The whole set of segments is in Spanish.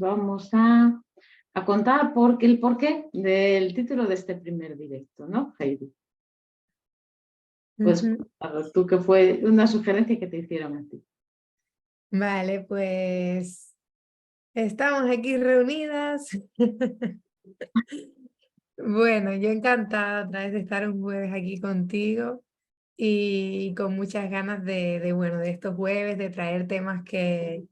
Vamos a contar el porqué del título de este primer directo, ¿no, Heidi? Pues Ujú. tú, que fue una sugerencia que te hicieron a ti. Vale, pues estamos aquí reunidas. Bueno, yo encantada otra vez de estar un jueves aquí contigo y con muchas ganas bueno, de estos jueves, de traer temas que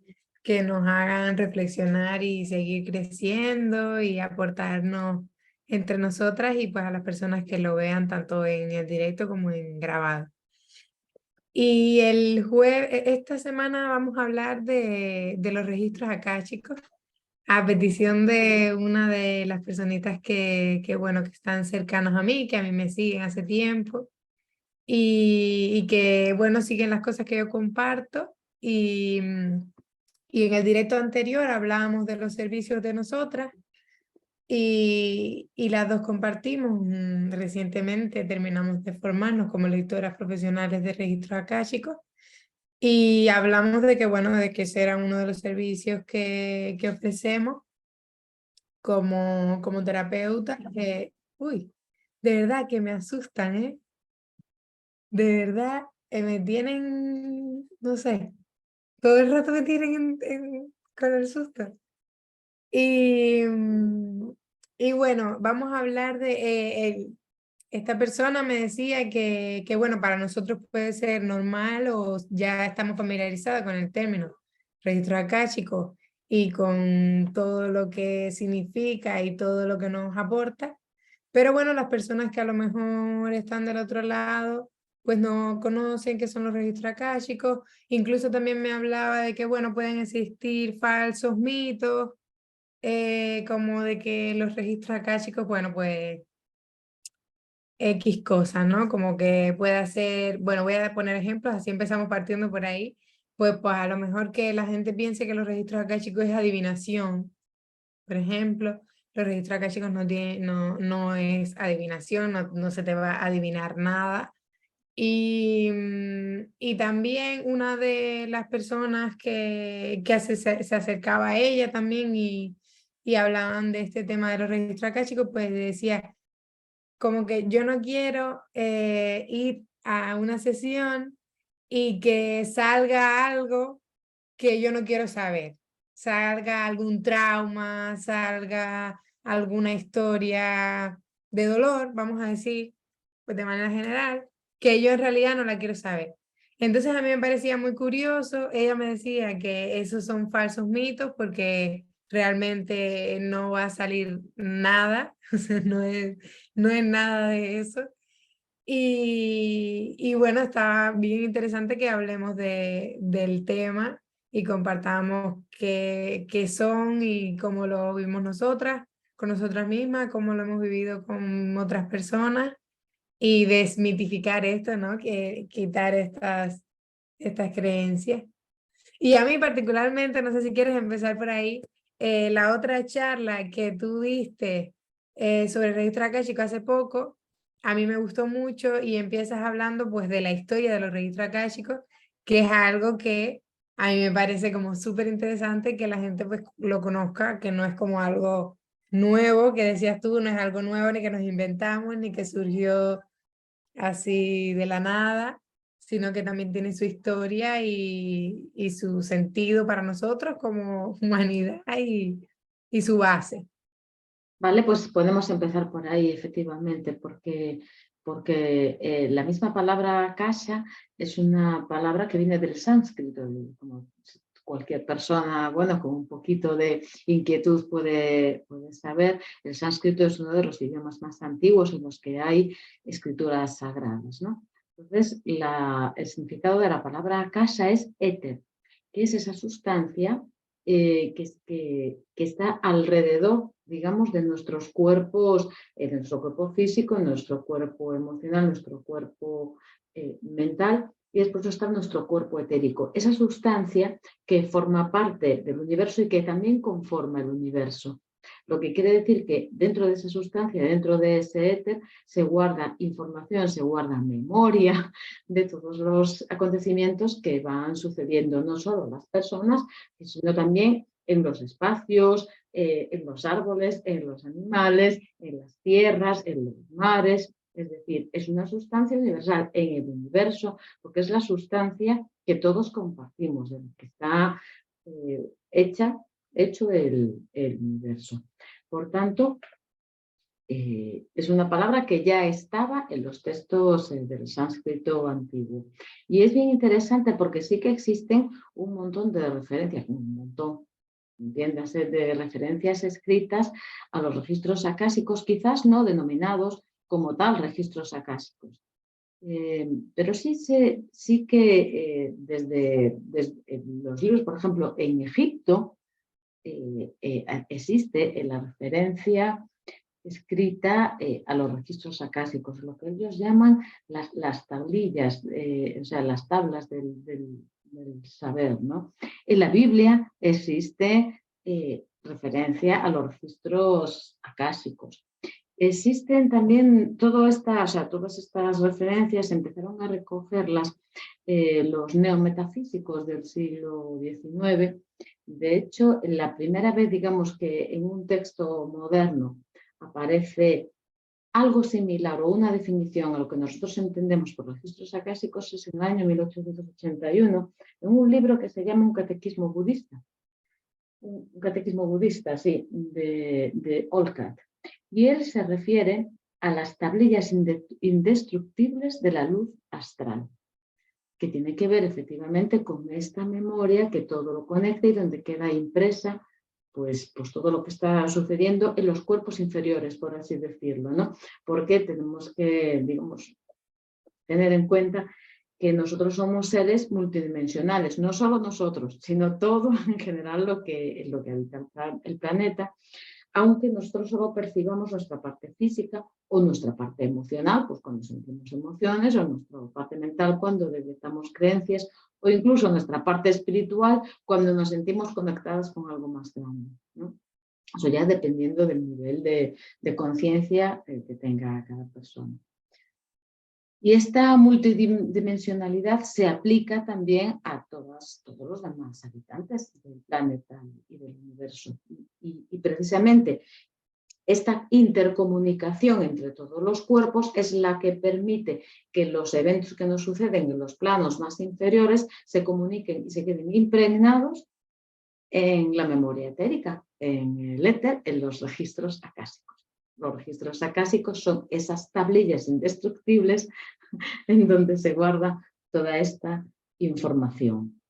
nos hagan reflexionar y seguir creciendo y aportarnos entre nosotras y pues a las personas que lo vean tanto en el directo como en grabado. Y el jueves, esta semana vamos a hablar de los registros akáshicos, a petición de una de las personitas bueno, que están cercanas a mí, que a mí me siguen hace tiempo y que, bueno, siguen las cosas que yo comparto. Y en el directo anterior hablábamos de los servicios de nosotras y las dos compartimos. Recientemente terminamos de formarnos como lectoras profesionales de registros akáshicos. Y hablamos de que, bueno, de que ese era uno de los servicios que ofrecemos como terapeuta. Uy, de verdad que me asustan, ¿eh? De verdad, me tienen, no sé, todo el rato me tienen con el susto. Y, y bueno, vamos a hablar esta persona me decía que, bueno, para nosotros puede ser normal o ya estamos familiarizados con el término registro akáshico y con todo lo que significa y todo lo que nos aporta. Pero bueno, las personas que a lo mejor están del otro lado, pues no conocen qué son los registros akáshicos. Incluso también me hablaba de que, bueno, pueden existir falsos mitos, como de que los registros akáshicos, bueno, pues X cosas, ¿no? Como que puede ser, bueno, voy a poner ejemplos, así empezamos partiendo por ahí. Pues a lo mejor que la gente piense que los registros akáshicos es adivinación. Por ejemplo, los registros akáshicos no es adivinación, no se te va a adivinar nada. Y también una de las personas que se acercaba a ella también y hablaban de este tema de los registros akáshicos, pues decía como que yo no quiero ir a una sesión y que salga algo que yo no quiero saber. Salga algún trauma, salga alguna historia de dolor, vamos a decir, pues de manera general, que yo en realidad no la quiero saber. Entonces a mí me parecía muy curioso, ella me decía que esos son falsos mitos porque realmente no va a salir nada, o sea, no es nada de eso. Y bueno, está bien interesante que hablemos del tema y compartamos qué son y cómo lo vimos nosotras, con nosotras mismas, cómo lo hemos vivido con otras personas y desmitificar esto, ¿no? Que quitar estas creencias. Y a mí particularmente, no sé si quieres empezar por ahí, la otra charla que tú diste sobre el registro akáshico hace poco, a mí me gustó mucho y empiezas hablando pues de la historia de los registros akáshicos, que es algo que a mí me parece como súper interesante que la gente pues lo conozca, que no es como algo nuevo, que decías tú, no es algo nuevo ni que nos inventamos, ni que surgió así de la nada, sino que también tiene su historia y su sentido para nosotros como humanidad y su base. Vale, pues podemos empezar por ahí, efectivamente, porque la misma palabra kasha es una palabra que viene del sánscrito. Y como cualquier persona, bueno, con un poquito de inquietud puede saber, el sánscrito es uno de los idiomas más antiguos en los que hay escrituras sagradas, ¿no? Entonces, el significado de la palabra kasha es éter, que es esa sustancia que está alrededor, digamos, de nuestros cuerpos, de nuestro cuerpo físico, nuestro cuerpo emocional, nuestro cuerpo mental, y después está nuestro cuerpo etérico. Esa sustancia que forma parte del universo y que también conforma el universo. Lo que quiere decir que dentro de esa sustancia, dentro de ese éter, se guarda información, se guarda memoria de todos los acontecimientos que van sucediendo, no solo las personas, sino también en los espacios, en los árboles, en los animales, en las tierras, en los mares. Es decir, es una sustancia universal en el universo, porque es la sustancia que todos compartimos, de la que está hecho el universo. Por tanto, es una palabra que ya estaba en los textos del sánscrito antiguo. Y es bien interesante porque sí que existen un montón de referencias, un montón, entiéndase, de referencias escritas a los registros acásicos, quizás no denominados como tal registros acásicos. Pero sí que desde los libros, por ejemplo, en Egipto, existe la referencia escrita a los registros acásicos, lo que ellos llaman las tablillas, o sea, las tablas del saber, ¿no? En la Biblia existe referencia a los registros acásicos. Existen también todas estas referencias, empezaron a recogerlas los neometafísicos del siglo XIX. De hecho, la primera vez, digamos, que en un texto moderno aparece algo similar o una definición a lo que nosotros entendemos por registros acásicos es en el año 1881, en un libro que se llama Un catequismo budista. Un catequismo budista, sí, de Olcott. Y él se refiere a las tablillas indestructibles de la luz astral, que tiene que ver efectivamente con esta memoria que todo lo conecta y donde queda impresa pues todo lo que está sucediendo en los cuerpos inferiores, por así decirlo, ¿no? Porque tenemos que, digamos, tener en cuenta que nosotros somos seres multidimensionales, no solo nosotros, sino todo en general lo que habita el planeta, aunque nosotros solo percibamos nuestra parte física o nuestra parte emocional, pues cuando sentimos emociones, o nuestra parte mental cuando detectamos creencias, o incluso nuestra parte espiritual cuando nos sentimos conectadas con algo más grande, ¿no? Eso ya dependiendo del nivel de conciencia que tenga cada persona. Y esta multidimensionalidad se aplica también a todos los demás habitantes del planeta y del universo. Y precisamente esta intercomunicación entre todos los cuerpos es la que permite que los eventos que nos suceden en los planos más inferiores se comuniquen y se queden impregnados en la memoria etérica, en el éter, en los registros acásicos. Los registros acásicos son esas tablillas indestructibles en donde se guarda toda esta información.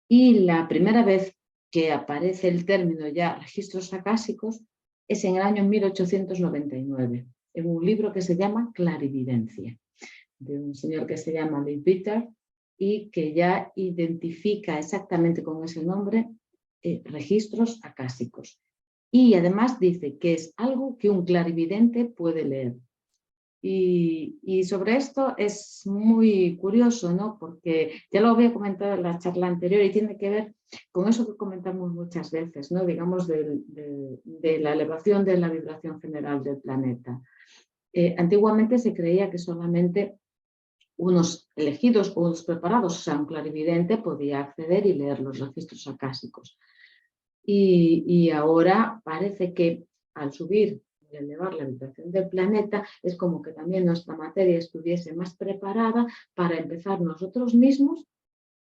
Y la primera vez que aparece el término ya registros acásicos es en el año 1899, en un libro que se llama Clarividencia, de un señor que se llama Leadbeater y que ya identifica exactamente con ese nombre registros acásicos. Y además dice que es algo que un clarividente puede leer. Y sobre esto es muy curioso, ¿no? Porque ya lo había comentado en la charla anterior y tiene que ver con eso que comentamos muchas veces, ¿no? Digamos, de la elevación de la vibración general del planeta. Antiguamente se creía que solamente unos elegidos o unos preparados, o sea, un clarividente, podía acceder y leer los registros acásicos. Y ahora parece que al subir y elevar la vibración del planeta es como que también nuestra materia estuviese más preparada para empezar nosotros mismos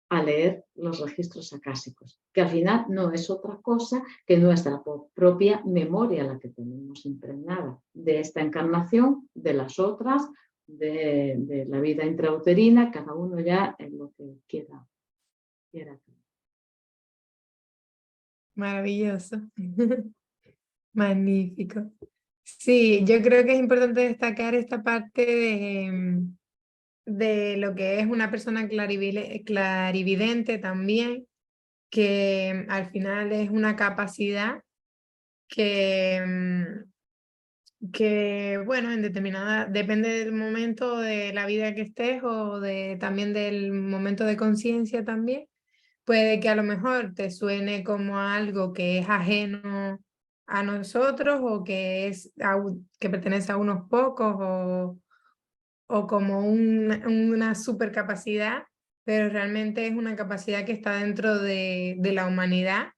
a leer los registros acásicos, que al final no es otra cosa que nuestra propia memoria la que tenemos impregnada de esta encarnación, de las otras, de la vida intrauterina, cada uno ya en lo que quiera. Maravilloso. Magnífico. Sí, yo creo que es importante destacar esta parte de lo que es una persona clarividente también, que al final es una capacidad que bueno, depende del momento de la vida que estés o también del momento de conciencia también. Puede que a lo mejor te suene como algo que es ajeno a nosotros o que pertenece a unos pocos o como una supercapacidad, pero realmente es una capacidad que está dentro de la humanidad,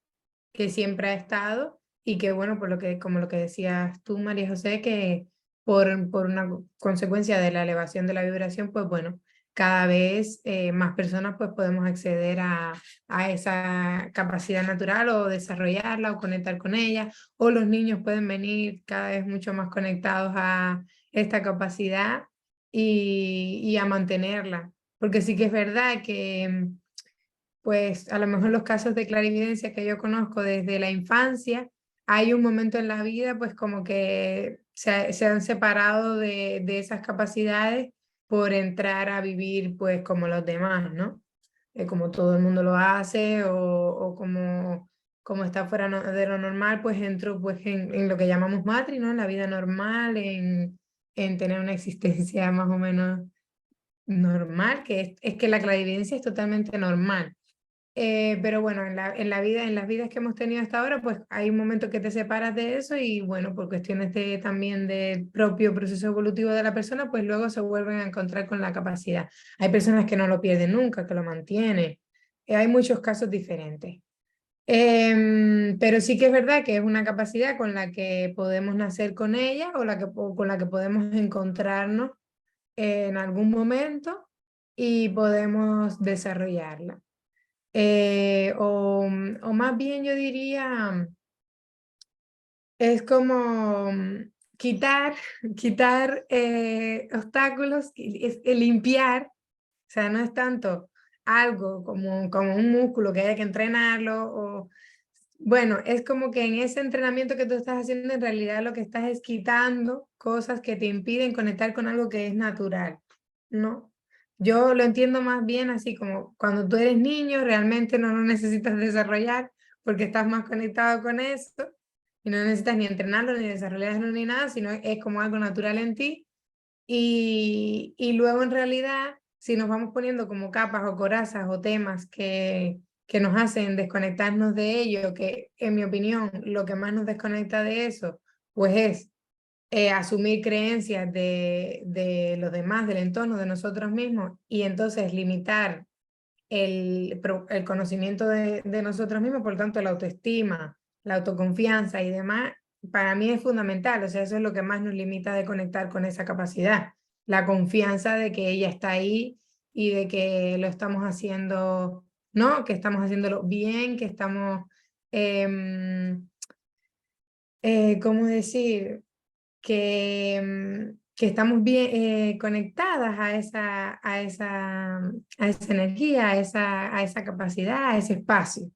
que siempre ha estado y que, bueno, por lo que, como lo que decías tú, María José, que por una consecuencia de la elevación de la vibración, pues bueno, cada vez más personas pues podemos acceder a esa capacidad natural o desarrollarla o conectar con ella, o los niños pueden venir cada vez mucho más conectados a esta capacidad y a mantenerla. Porque sí que es verdad que pues a lo mejor los casos de clarividencia que yo conozco desde la infancia, hay un momento en la vida pues como que se han separado de esas capacidades por entrar a vivir pues como los demás, ¿no? Como todo el mundo lo hace o como está fuera de lo normal, pues entro pues en lo que llamamos matri, ¿no? En la vida normal, en tener una existencia más o menos normal, que es que la clarividencia es totalmente normal. Pero bueno, en la vida, en las vidas que hemos tenido hasta ahora, pues hay un momento que te separas de eso y bueno, por cuestiones también del propio proceso evolutivo de la persona, pues luego se vuelven a encontrar con la capacidad. Hay personas que no lo pierden nunca, que lo mantienen. Hay muchos casos diferentes. Pero sí que es verdad que es una capacidad con la que podemos nacer con ella o con la que podemos encontrarnos en algún momento y podemos desarrollarla. O más bien yo diría, es como quitar obstáculos, limpiar, o sea, no es tanto algo como un músculo que hay que entrenarlo, o bueno, es como que en ese entrenamiento que tú estás haciendo, en realidad lo que estás es quitando cosas que te impiden conectar con algo que es natural, ¿no? Yo lo entiendo más bien así como cuando tú eres niño, realmente no lo necesitas desarrollar porque estás más conectado con eso y no necesitas ni entrenarlo, ni desarrollarlo, ni nada, sino es como algo natural en ti. Y luego en realidad, si nos vamos poniendo como capas o corazas o temas que nos hacen desconectarnos de ello, que en mi opinión lo que más nos desconecta de eso, pues es asumir creencias de los demás, del entorno, de nosotros mismos, y entonces limitar el conocimiento de nosotros mismos, por tanto la autoestima, la autoconfianza y demás, para mí es fundamental, o sea, eso es lo que más nos limita de conectar con esa capacidad, la confianza de que ella está ahí y de que lo estamos haciendo, ¿no? Que estamos haciéndolo bien, que estamos, ¿cómo decir? Que estamos bien conectadas a esa energía, a esa capacidad, a ese espacio.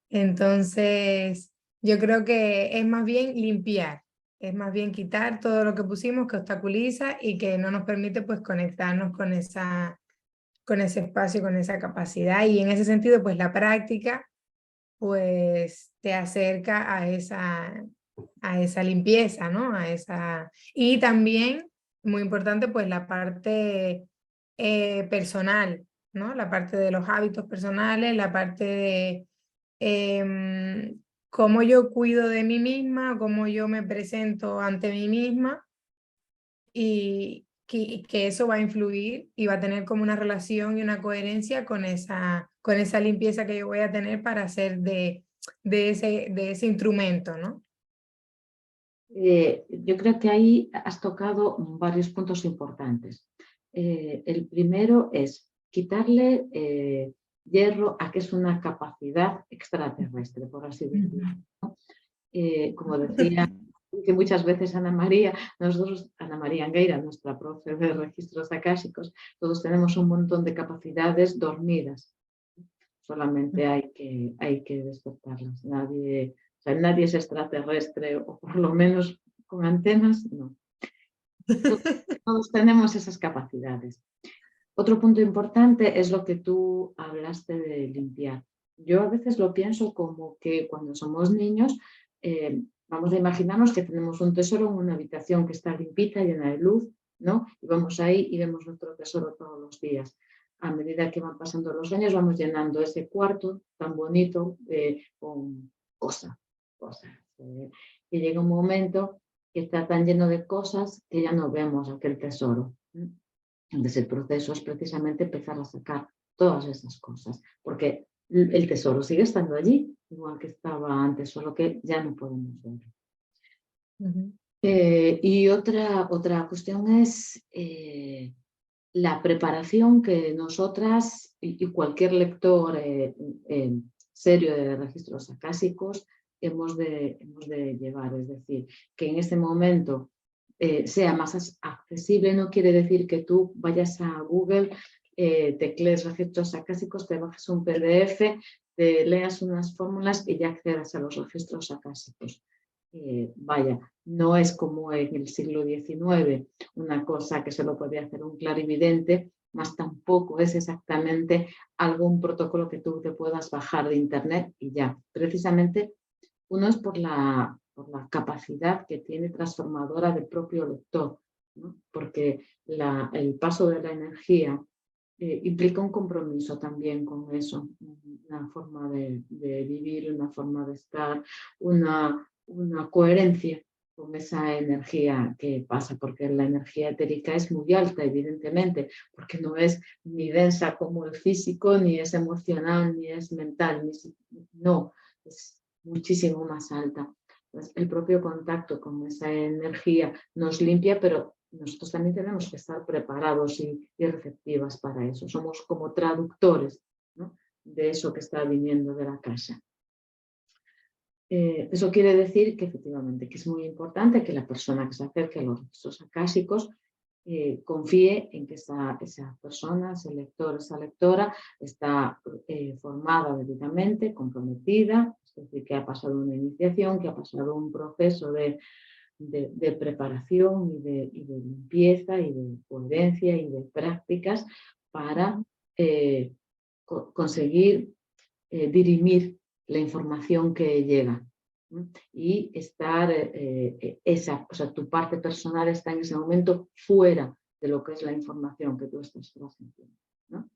Entonces, yo creo que es más bien limpiar, es más bien quitar todo lo que pusimos que obstaculiza y que no nos permite pues conectarnos con ese espacio, con esa capacidad. Y en ese sentido, pues la práctica pues te acerca a esa limpieza, ¿no? Y también, muy importante, pues la parte personal, ¿no? La parte de los hábitos personales, la parte de cómo yo cuido de mí misma, cómo yo me presento ante mí misma y que eso va a influir y va a tener como una relación y una coherencia con esa limpieza que yo voy a tener para hacer de ese instrumento, ¿no? Yo creo que ahí has tocado varios puntos importantes. El primero es quitarle hierro a que es una capacidad extraterrestre, por así decirlo. Como decía que muchas veces Ana María, nosotros, Ana María Angueira, nuestra profe de registros akáshicos, todos tenemos un montón de capacidades dormidas. Solamente hay que despertarlas. Nadie, o sea, nadie es extraterrestre, o por lo menos con antenas, no. Todos tenemos esas capacidades. Otro punto importante es lo que tú hablaste de limpiar. Yo a veces lo pienso como que cuando somos niños, vamos a imaginarnos que tenemos un tesoro en una habitación que está limpita, llena de luz, ¿no? Y vamos ahí y vemos nuestro tesoro todos los días. A medida que van pasando los años, vamos llenando ese cuarto tan bonito con cosas. Y llega un momento que está tan lleno de cosas que ya no vemos aquel tesoro. Entonces el proceso es precisamente empezar a sacar todas esas cosas, porque El tesoro sigue estando allí, igual que estaba antes, solo que ya no podemos verlo. Ujú. Y otra cuestión es la preparación que nosotras y cualquier lector serio de registros acásicos hemos de llevar. Es decir, que en este momento sea más accesible no quiere decir que tú vayas a Google, teclees registros acásicos, te bajes un PDF, te leas unas fórmulas y ya accedas a los registros acásicos. Vaya, no es como en el siglo XIX, una cosa que solo podía hacer un clarividente, más tampoco es exactamente algún protocolo que tú te puedas bajar de internet y ya. Precisamente uno es por la capacidad que tiene transformadora del propio lector, ¿no? Porque el paso de la energía implica un compromiso también con eso, una forma de vivir, una forma de estar, una coherencia con esa energía que pasa, porque la energía etérica es muy alta, evidentemente, porque no es ni densa como el físico, ni es emocional, ni es mental, no, es muchísimo más alta. Pues el propio contacto con esa energía nos limpia, pero nosotros también tenemos que estar preparados y receptivas para eso. Somos como traductores, ¿no?, de eso que está viniendo de la casa. Eso quiere decir que efectivamente que es muy importante que la persona que se acerque a los registros acásicos confíe en que esa persona, ese lector, esa lectora, está formada debidamente, comprometida, es decir, que ha pasado una iniciación, que ha pasado un proceso de preparación y de limpieza y de coherencia y de prácticas para conseguir dirimir la información que llega, ¿no? Y estar, o sea, tu parte personal está en ese momento fuera de lo que es la información que tú estás transmitiendo, ¿no?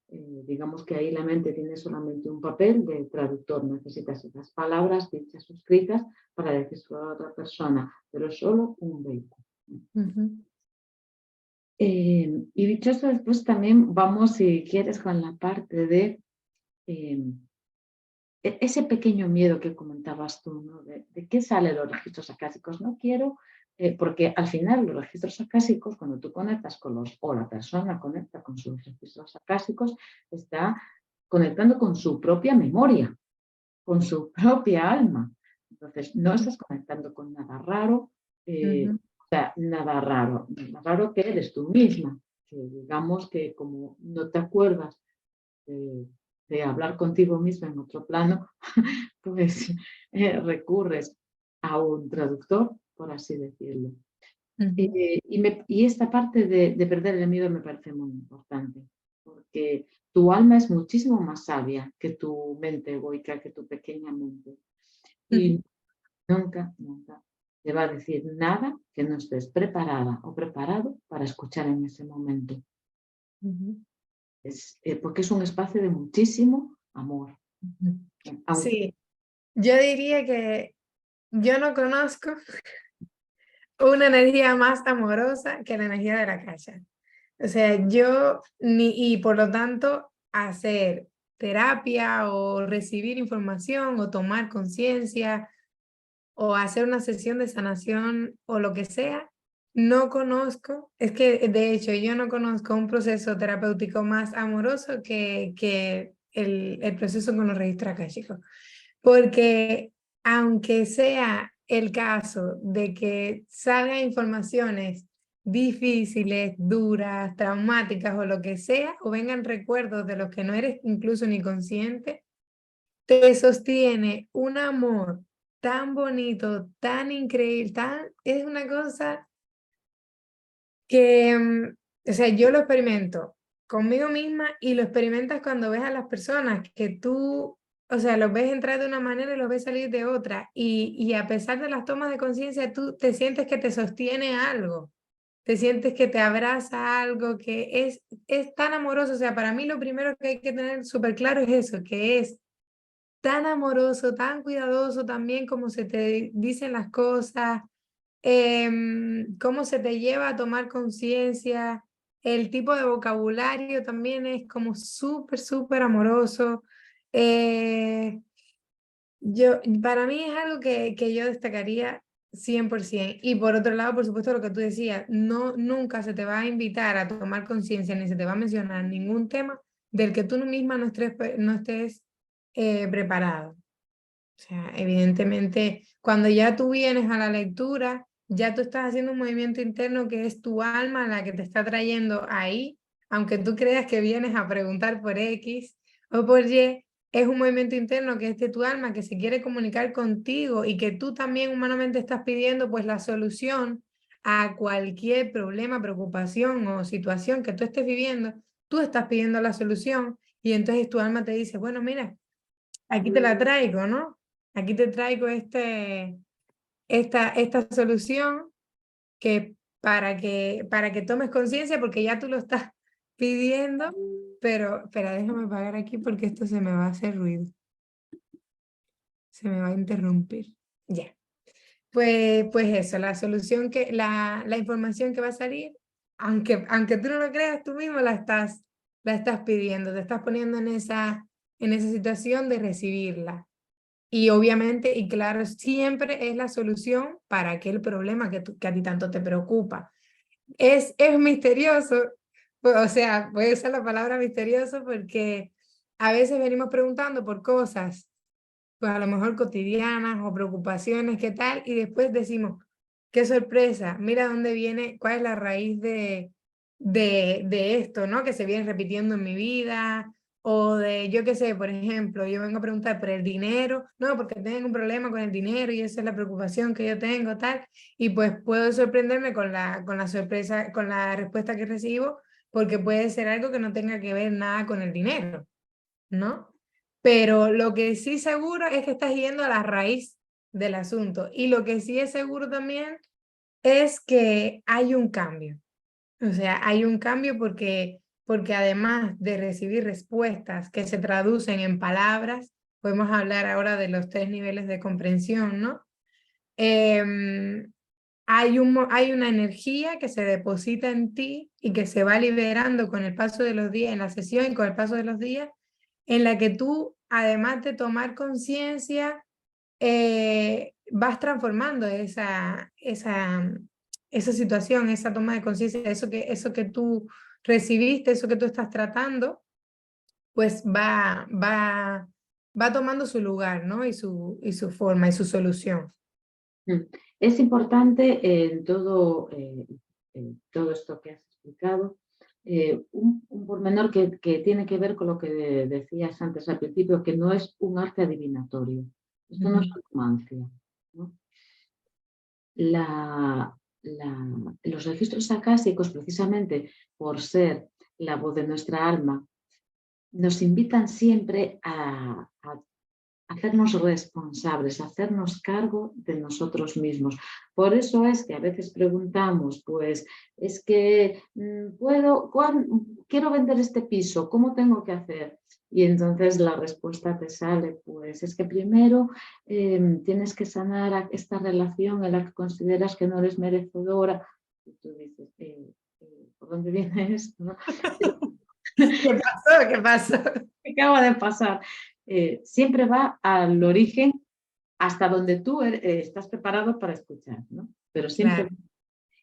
Digamos que ahí la mente tiene solamente un papel de traductor, necesitas esas palabras dichas o escritas para decirlo a otra persona, pero es solo un vehículo. Ujú. Y dicho esto, después también vamos, si quieres, con la parte de ese pequeño miedo que comentabas tú, ¿no? ¿De qué salen los registros acásicos? No quiero, porque al final los registros acásicos, cuando tú conectas o la persona conecta con sus registros acásicos, está conectando con su propia memoria, con su propia alma. Entonces, no estás conectando con nada raro, Ujú. o sea, nada raro que eres tú misma, que digamos que como no te acuerdas de hablar contigo misma en otro plano, pues recurres a un traductor, por así decirlo. Ujú. Y esta parte de perder el miedo me parece muy importante, porque tu alma es muchísimo más sabia que tu mente egoica, que tu pequeña mente. Ujú. Y nunca, nunca te va a decir nada que no estés preparada o preparado para escuchar en ese momento. Ujú. Porque es un espacio de muchísimo amor. Ujú. Aunque, Sí, yo diría que yo no conozco una energía más amorosa que la energía de la casa. O sea, y por lo tanto, hacer terapia o recibir información o tomar conciencia o hacer una sesión de sanación o lo que sea, no conozco, es que de hecho yo no conozco un proceso terapéutico más amoroso que el proceso con los registros akáshicos. Porque aunque sea el caso de que salgan informaciones difíciles, duras, traumáticas o lo que sea, o vengan recuerdos de los que no eres incluso ni consciente, te sostiene un amor tan bonito, tan increíble, es una cosa que, o sea, yo lo experimento conmigo misma y lo experimentas cuando ves a las personas que tú, o sea, los ves entrar de una manera y los ves salir de otra. Y a pesar de las tomas de conciencia, tú te sientes que te sostiene algo, te sientes que te abraza algo, que es tan amoroso. O sea, para mí lo primero que hay que tener súper claro es eso, que es tan amoroso, tan cuidadoso también como se te dicen las cosas, cómo se te lleva a tomar conciencia, el tipo de vocabulario también es como súper, súper amoroso. Para mí es algo que yo destacaría 100%. Y por otro lado, por supuesto, lo que tú decías, nunca se te va a invitar a tomar conciencia ni se te va a mencionar ningún tema del que tú misma no estés preparado. O sea, evidentemente, cuando ya tú vienes a la lectura, ya tú estás haciendo un movimiento interno que es tu alma la que te está trayendo ahí, aunque tú creas que vienes a preguntar por X o por Y, es un movimiento interno que es de tu alma que se quiere comunicar contigo y que tú también humanamente estás pidiendo pues la solución a cualquier problema, preocupación o situación que tú estés viviendo. Tú estás pidiendo la solución y entonces tu alma te dice, bueno, mira, aquí te la traigo, ¿no? Aquí te traigo esta solución que para que tomes conciencia, porque ya tú lo estás pidiendo, pero espera, déjame apagar aquí porque esto se me va a hacer ruido. Se me va a interrumpir. Ya. Pues eso, la solución la información que va a salir, aunque tú no lo creas, tú mismo la estás pidiendo, te estás poniendo en esa situación de recibirla. Y obviamente, y claro, siempre es la solución para aquel problema que a ti tanto te preocupa. Es misterioso, o sea, voy a usar la palabra misterioso porque a veces venimos preguntando por cosas, pues a lo mejor cotidianas o preocupaciones, ¿qué tal? Y después decimos, qué sorpresa, mira dónde viene, cuál es la raíz de esto, ¿no? Que se viene repitiendo en mi vida, o de, yo qué sé, por ejemplo, yo vengo a preguntar por el dinero, no, porque tengo un problema con el dinero y esa es la preocupación que yo tengo, tal, y pues puedo sorprenderme con la sorpresa, con la respuesta que recibo, porque puede ser algo que no tenga que ver nada con el dinero, ¿no? Pero lo que sí seguro es que estás yendo a la raíz del asunto, y lo que sí es seguro también es que hay un cambio. O sea, hay un cambio porque además de recibir respuestas que se traducen en palabras, podemos hablar ahora de los 3 niveles de comprensión, ¿no? Em, hay una energía que se deposita en ti y que se va liberando con el paso de los días, en la sesión y con el paso de los días, en la que tú, además de tomar conciencia, vas transformando esa situación, esa toma de conciencia, eso que tú recibiste, eso que tú estás tratando, pues va tomando su lugar, ¿no? Y su forma y su solución. Es importante en todo esto que has explicado, un pormenor que tiene que ver con lo que decías antes al principio, que no es un arte adivinatorio. Esto no es romancia, ¿no? Los registros acásicos, precisamente por ser la voz de nuestra alma, nos invitan siempre a hacernos responsables, hacernos cargo de nosotros mismos. Por eso es que a veces preguntamos, pues, es que quiero vender este piso, ¿cómo tengo que hacer? Y entonces la respuesta te sale, pues es que primero tienes que sanar esta relación en la que consideras que no eres merecedora. Y tú dices, ¿por dónde viene esto? ¿No? ¿Qué pasó? ¿Qué pasó? ¿Qué acaba de pasar? Siempre va al origen hasta donde tú estás preparado para escuchar, ¿no? Pero siempre, Claro.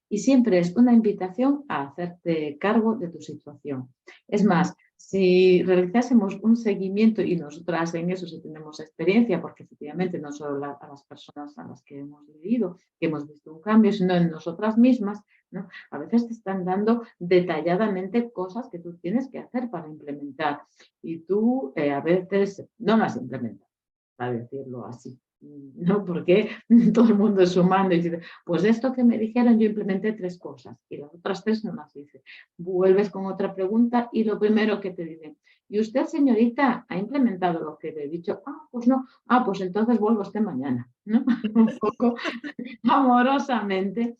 y siempre es una invitación a hacerte cargo de tu situación. Es más, si realizásemos un seguimiento, y nosotras en eso sí tenemos experiencia, porque efectivamente no solo a las personas a las que hemos vivido, que hemos visto un cambio, sino en nosotras mismas, ¿no? A veces te están dando detalladamente cosas que tú tienes que hacer para implementar, y tú a veces no las implementas, para decirlo así. ¿No? Porque todo el mundo es humano y dice, pues esto que me dijeron yo implementé 3 cosas y las otras 3 no las hice. Vuelves con otra pregunta y lo primero que te dicen, ¿y usted, señorita, ha implementado lo que le he dicho? Ah, pues no. Ah, pues entonces vuelvo usted mañana, ¿no? Un poco amorosamente,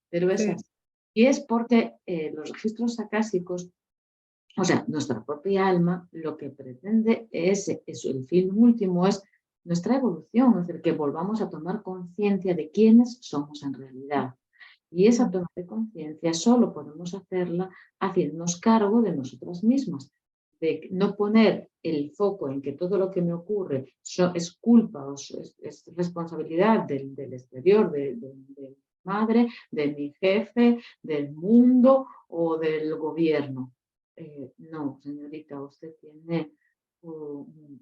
pero es Sí. así. Y es porque los registros acásicos, o sea, nuestra propia alma, lo que pretende es el fin último es nuestra evolución, es decir, que volvamos a tomar conciencia de quiénes somos en realidad. Y esa toma de conciencia solo podemos hacerla haciéndonos cargo de nosotras mismas. de no poner el foco en que todo lo que me ocurre es culpa o es responsabilidad del exterior, de mi madre, de mi jefe, del mundo o del gobierno. No, señorita, usted tiene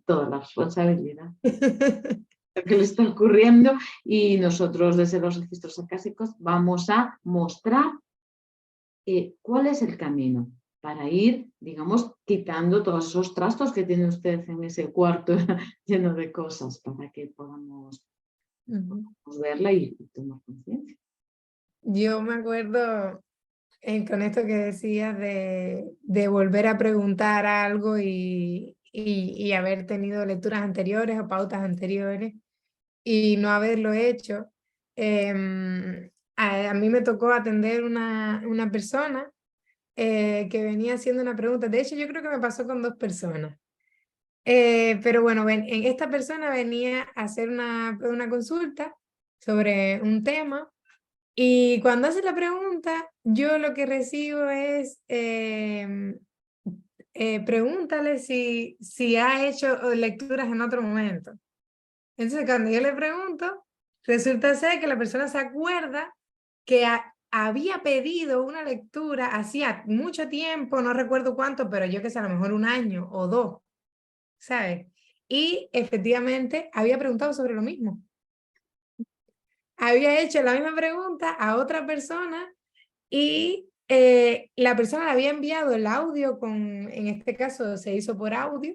toda la responsabilidad de lo que le está ocurriendo, y nosotros desde los registros acásicos vamos a mostrar cuál es el camino para ir, digamos, quitando todos esos trastos que tiene usted en ese cuarto lleno de cosas, para que podamos verla y tomar conciencia. Yo me acuerdo con esto que decías de volver a preguntar algo y haber tenido lecturas anteriores o pautas anteriores y no haberlo hecho. A mí me tocó atender una persona que venía haciendo una pregunta. De hecho, yo creo que me pasó con 2 personas. Pero bueno, esta persona venía a hacer una consulta sobre un tema y cuando hace la pregunta, yo lo que recibo es, pregúntale si ha hecho lecturas en otro momento. Entonces, cuando yo le pregunto, resulta ser que la persona se acuerda que había pedido una lectura hacía mucho tiempo, no recuerdo cuánto, pero yo que sé, a lo mejor 1 año o 2, ¿sabes? Y efectivamente había preguntado sobre lo mismo. Había hecho la misma pregunta a otra persona y la persona le había enviado el audio en este caso se hizo por audio,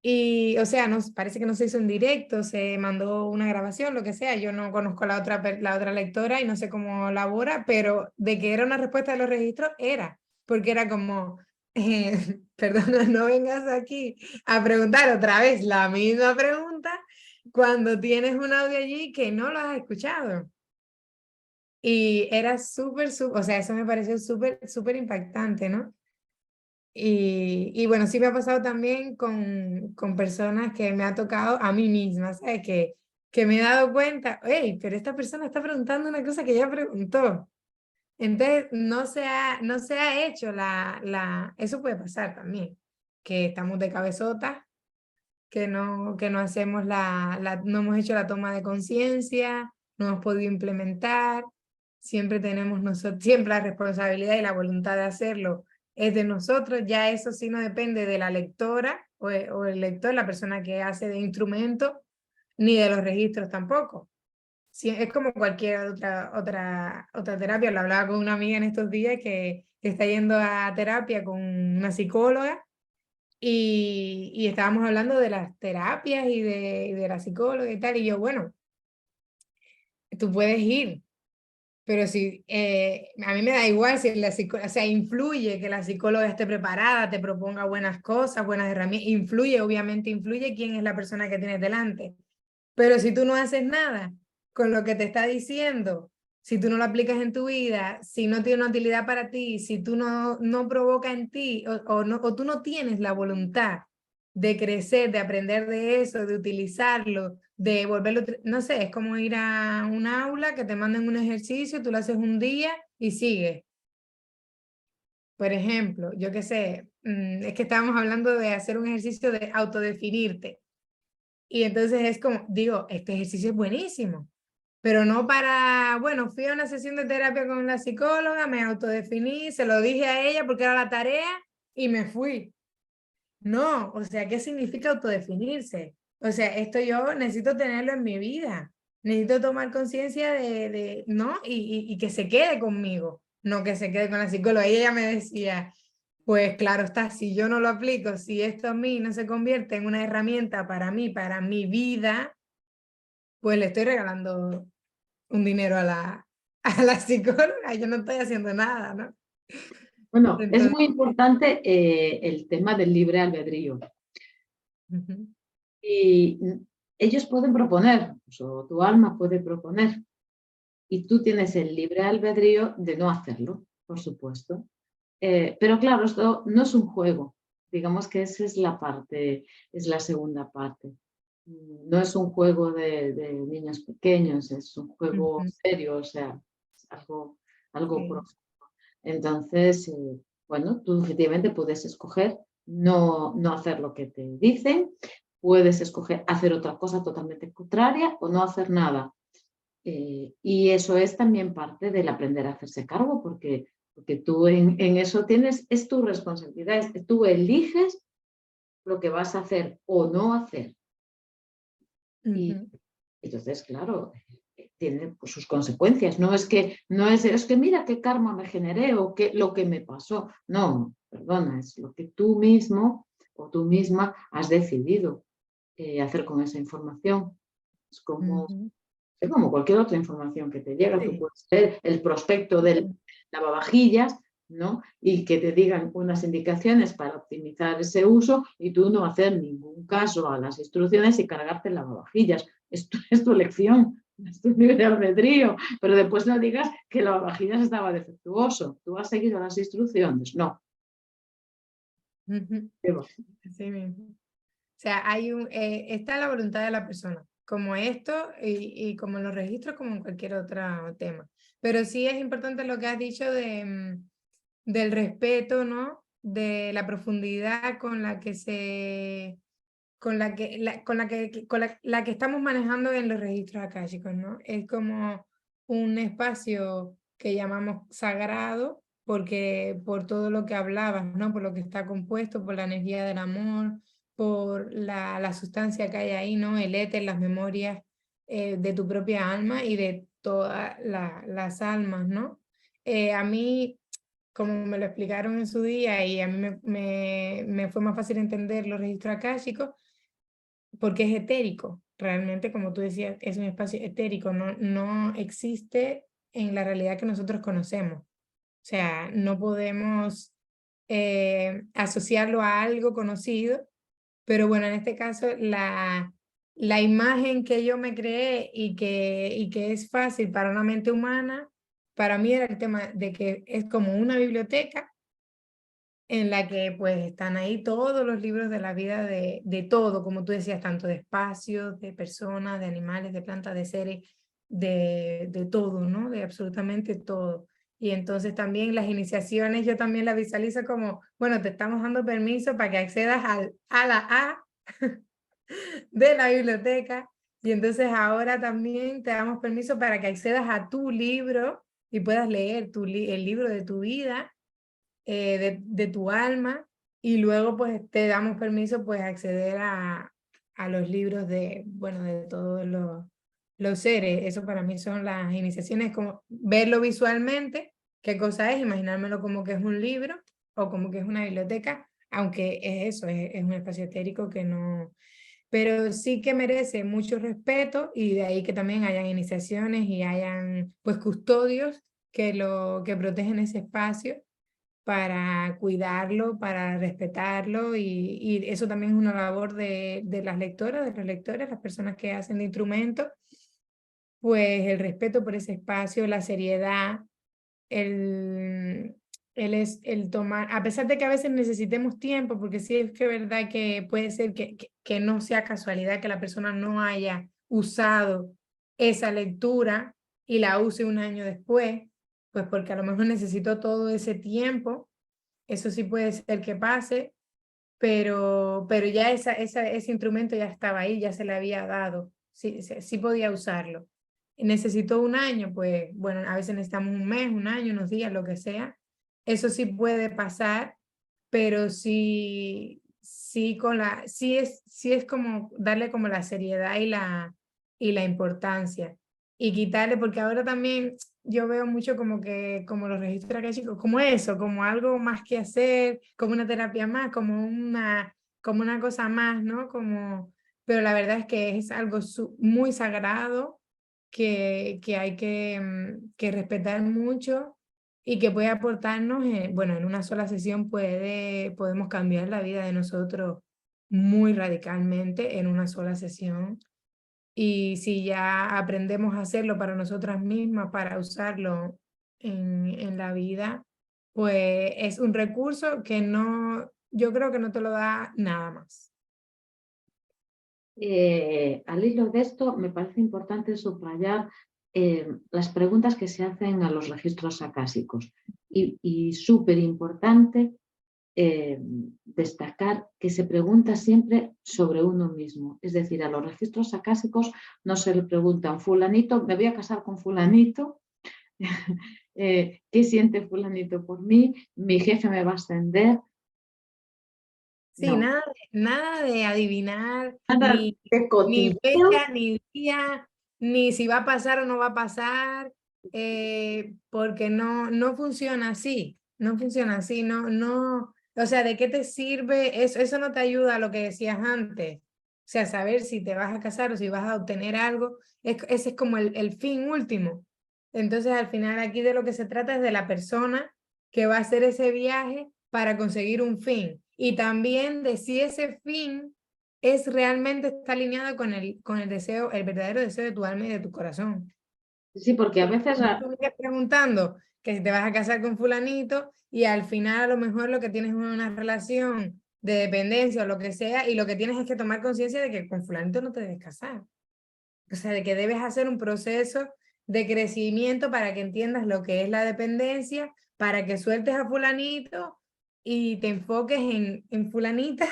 y o sea, parece que no se hizo en directo, se mandó una grabación, lo que sea. Yo no conozco la otra lectora y no sé cómo labora, pero de que era una respuesta de los registros, porque era como, perdona, no vengas aquí a preguntar otra vez la misma pregunta cuando tienes un audio allí que no lo has escuchado. Y era o sea, eso me pareció súper impactante, ¿no? Y bueno, sí me ha pasado también con personas que me ha tocado a mí misma, ¿sabes? Que me he dado cuenta, hey, pero esta persona está preguntando una cosa que ya preguntó. Entonces, no se ha hecho eso puede pasar también, que estamos de cabezota, que no hacemos no hemos hecho la toma de conciencia, no hemos podido implementar, siempre tenemos siempre la responsabilidad y la voluntad de hacerlo es de nosotros. Ya eso sí no depende de la lectora o el lector, la persona que hace de instrumento, ni de los registros tampoco. Sí, es como cualquier otra terapia. Lo hablaba con una amiga en estos días que está yendo a terapia con una psicóloga y estábamos hablando de las terapias y de la psicóloga y tal, y yo, bueno, tú puedes ir, pero si a mí me da igual si o sea, influye que la psicóloga esté preparada, te proponga buenas cosas, buenas herramientas, obviamente influye quién es la persona que tienes delante, pero si tú no haces nada con lo que te está diciendo, si tú no lo aplicas en tu vida, si no tiene una utilidad para ti, si tú no provoca en ti o tú no tienes la voluntad de crecer, de aprender de eso, de utilizarlo, de volverlo, no sé, es como ir a un aula que te manden un ejercicio, tú lo haces un día y sigues. Por ejemplo, yo qué sé, es que estábamos hablando de hacer un ejercicio de autodefinirte. Y entonces es como, digo, este ejercicio es buenísimo, pero no bueno, fui a una sesión de terapia con la psicóloga, me autodefiní, se lo dije a ella porque era la tarea y me fui. No, o sea, ¿qué significa autodefinirse? O sea, esto yo necesito tenerlo en mi vida, necesito tomar conciencia ¿no? Y que se quede conmigo, no que se quede con la psicóloga. Y ella me decía, pues claro está, si yo no lo aplico, si esto a mí no se convierte en una herramienta para mí, para mi vida, pues le estoy regalando un dinero a la psicóloga, yo no estoy haciendo nada, ¿no? Bueno, es Entonces, muy importante el tema del libre albedrío. Y ellos pueden proponer, o tu alma puede proponer, y tú tienes el libre albedrío de no hacerlo, por supuesto. Pero claro, esto no es un juego. Digamos que esa es es la segunda parte. No es un juego de niños pequeños, es un juego serio, o sea, es algo sí. profundo. Entonces, bueno, tú efectivamente puedes escoger no hacer lo que te dicen, puedes escoger hacer otra cosa totalmente contraria o no hacer nada. Y eso es también parte del aprender a hacerse cargo, porque tú en eso es tu responsabilidad, tú eliges lo que vas a hacer o no hacer. Y entonces, claro, tiene pues, sus consecuencias. No es que mira qué karma me generé o lo que me pasó. No, perdona, es lo que tú mismo o tú misma has decidido hacer con esa información. Es como cualquier otra información que te llega. Tú Sí. puedes leer el prospecto del lavavajillas, ¿no? Y que te digan unas indicaciones para optimizar ese uso y tú no hacer ningún caso a las instrucciones y cargarte el lavavajillas. Esto es tu elección, es tu libre albedrío, pero después no digas que el lavavajillas estaba defectuoso. ¿Tú has seguido las instrucciones? No. Así mismo. O sea, está la voluntad de la persona, como esto y como en los registros, como en cualquier otro tema. Pero sí es importante lo que has dicho del respeto, ¿no? De la profundidad con la que la que estamos manejando en los registros akáshicos, ¿no? Es como un espacio que llamamos sagrado, porque por todo lo que hablabas, ¿no? Por lo que está compuesto, por la energía del amor, por la sustancia que hay ahí, ¿no? El éter, las memorias de tu propia alma y de todas las almas, ¿no? A mí, como me lo explicaron en su día y a mí me fue más fácil entender los registros akáshicos, porque es etérico, realmente, como tú decías, es un espacio etérico, no existe en la realidad que nosotros conocemos. O sea, no podemos asociarlo a algo conocido, pero bueno, en este caso la imagen que yo me creé y que es fácil para una mente humana, para mí era el tema de que es como una biblioteca en la que pues están ahí todos los libros de la vida de todo, como tú decías, tanto de espacios, de personas, de animales, de plantas, de seres, de todo, ¿no? De absolutamente todo. Y entonces también las iniciaciones yo también las visualizo como, bueno, te estamos dando permiso para que accedas a la A de la biblioteca y entonces ahora también te damos permiso para que accedas a tu libro y puedas leer el libro de tu vida, de tu alma, y luego pues te damos permiso pues acceder a los libros bueno, de todos los seres. Eso para mí son las iniciaciones, como verlo visualmente, qué cosa es, imaginármelo como que es un libro o como que es una biblioteca, aunque es eso, es un espacio etérico que no, pero sí que merece mucho respeto y de ahí que también hayan iniciaciones y hayan pues custodios que protegen ese espacio para cuidarlo, para respetarlo y eso también es una labor de las lectoras, de los lectores, las personas que hacen de instrumento, pues el respeto por ese espacio, la seriedad, el, el tomar, a pesar de que a veces necesitemos tiempo, porque sí es que es verdad que puede ser que no sea casualidad que la persona no haya usado esa lectura y la use un año después, pues porque a lo mejor necesitó todo ese tiempo, eso sí puede ser que pase, pero ya ese instrumento ya estaba ahí, ya se le había dado, sí podía usarlo. Necesitó un año, pues bueno, a veces necesitamos un mes, un año, unos días, lo que sea. Eso sí puede pasar, pero sí es como darle como la seriedad y la importancia. Y quitarle, porque ahora también yo veo mucho como los registros akashicos, como eso, como algo más que hacer, como una terapia más, como una cosa más, ¿no? Pero la verdad es que es algo muy sagrado que hay que respetar mucho y que puede aportarnos, bueno, en una sola sesión podemos cambiar la vida de nosotros muy radicalmente en una sola sesión. Y si ya aprendemos a hacerlo para nosotras mismas, para usarlo en la vida, pues es un recurso que no, yo creo que no te lo da nada más. Al hilo de esto, me parece importante subrayar las preguntas que se hacen a los registros acásicos y súper importante destacar que se pregunta siempre sobre uno mismo. Es decir, a los registros acásicos no se le preguntan, fulanito, me voy a casar con fulanito, ¿qué siente fulanito por mí? ¿Mi jefe me va a ascender? Sí, No, nada de adivinar, nada de ni cotilleo. fecha, ni día, ni si va a pasar o no va a pasar, porque no funciona así, no funciona así, o sea, ¿de qué te sirve? Eso no te ayuda a lo que decías antes, o sea, saber si te vas a casar o si vas a obtener algo, ese es como el fin último. Entonces, al final aquí de lo que se trata es de la persona que va a hacer ese viaje para conseguir un fin. Y también de si ese fin es realmente está alineado con el deseo, el verdadero deseo de tu alma y de tu corazón. Sí, porque a Porque veces no tú vienes preguntando que si te vas a casar con fulanito y al final a lo mejor lo que tienes es una relación de dependencia o lo que sea y lo que tienes es que tomar conciencia de que con fulanito no te debes casar. O sea, de que debes hacer un proceso de crecimiento para que entiendas lo que es la dependencia, para que sueltes a fulanito y te enfoques en fulanita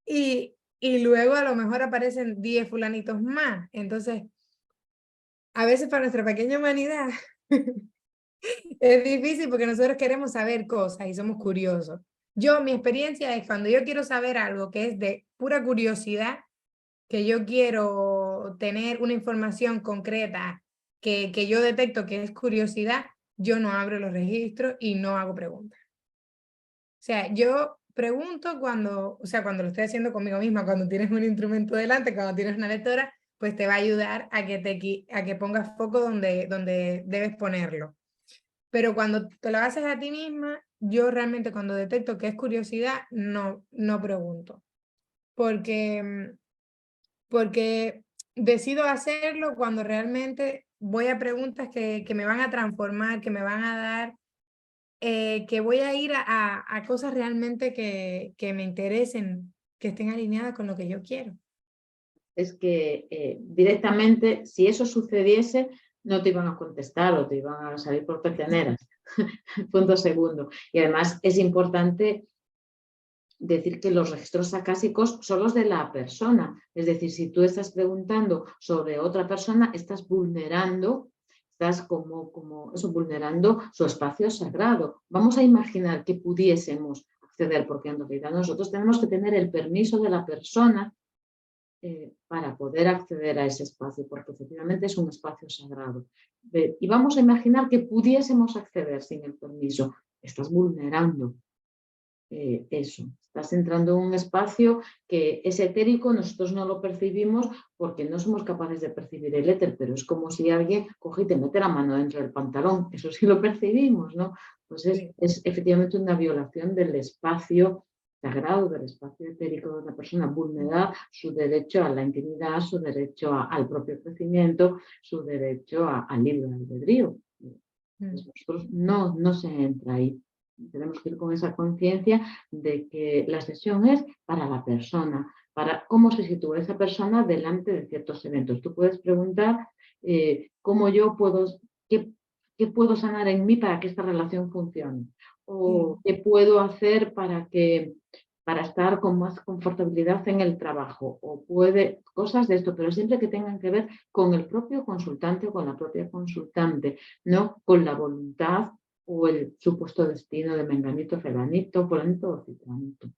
y luego a lo mejor aparecen 10 fulanitos más. Entonces, a veces para nuestra pequeña humanidad es difícil porque nosotros queremos saber cosas y somos curiosos. Mi experiencia es cuando yo quiero saber algo que es de pura curiosidad, que yo quiero tener una información concreta que yo detecto que es curiosidad, yo no abro los registros y no hago preguntas. O sea, yo pregunto cuando lo estoy haciendo conmigo misma, cuando tienes un instrumento delante, cuando tienes una lectora, pues te va a ayudar a que pongas foco donde debes ponerlo. Pero cuando te lo haces a ti misma, yo realmente cuando detecto que es curiosidad, no pregunto. Porque porque decido hacerlo cuando realmente voy a preguntas que me van a transformar, que me van a dar, que voy a ir a cosas realmente que me interesen, que estén alineadas con lo que yo quiero. es que directamente, si eso sucediese, no te iban a contestar o te iban a salir por peteneras. Punto segundo. Y además es importante decir que los registros acásicos son los de la persona. Es decir, si tú estás preguntando sobre otra persona, estás vulnerando, estás vulnerando su espacio sagrado. Vamos a imaginar que pudiésemos acceder, porque en realidad nosotros tenemos que tener el permiso de la persona para poder acceder a ese espacio, porque efectivamente es un espacio sagrado. Y vamos a imaginar que pudiésemos acceder sin el permiso. Estás vulnerando eso. Estás entrando en un espacio que es etérico, nosotros no lo percibimos porque no somos capaces de percibir el éter, pero es como si alguien coge y te mete la mano dentro del pantalón. Eso sí lo percibimos, ¿no? Pues Sí. es efectivamente una violación del espacio sagrado, del espacio etérico de una persona, vulnerar su derecho a la intimidad, su derecho al propio crecimiento, su derecho al libre albedrío. Pues nosotros no se entra ahí. Tenemos que ir con esa conciencia de que la sesión es para la persona, para cómo se sitúa esa persona delante de ciertos eventos. Tú puedes preguntar cómo yo qué puedo sanar en mí para que esta relación funcione, o Sí. qué puedo hacer para estar con más confortabilidad en el trabajo, o cosas de esto, pero siempre que tengan que ver con el propio consultante o con la propia consultante, no con la voluntad o el supuesto destino de menganito, felanito, fulanito o citranito.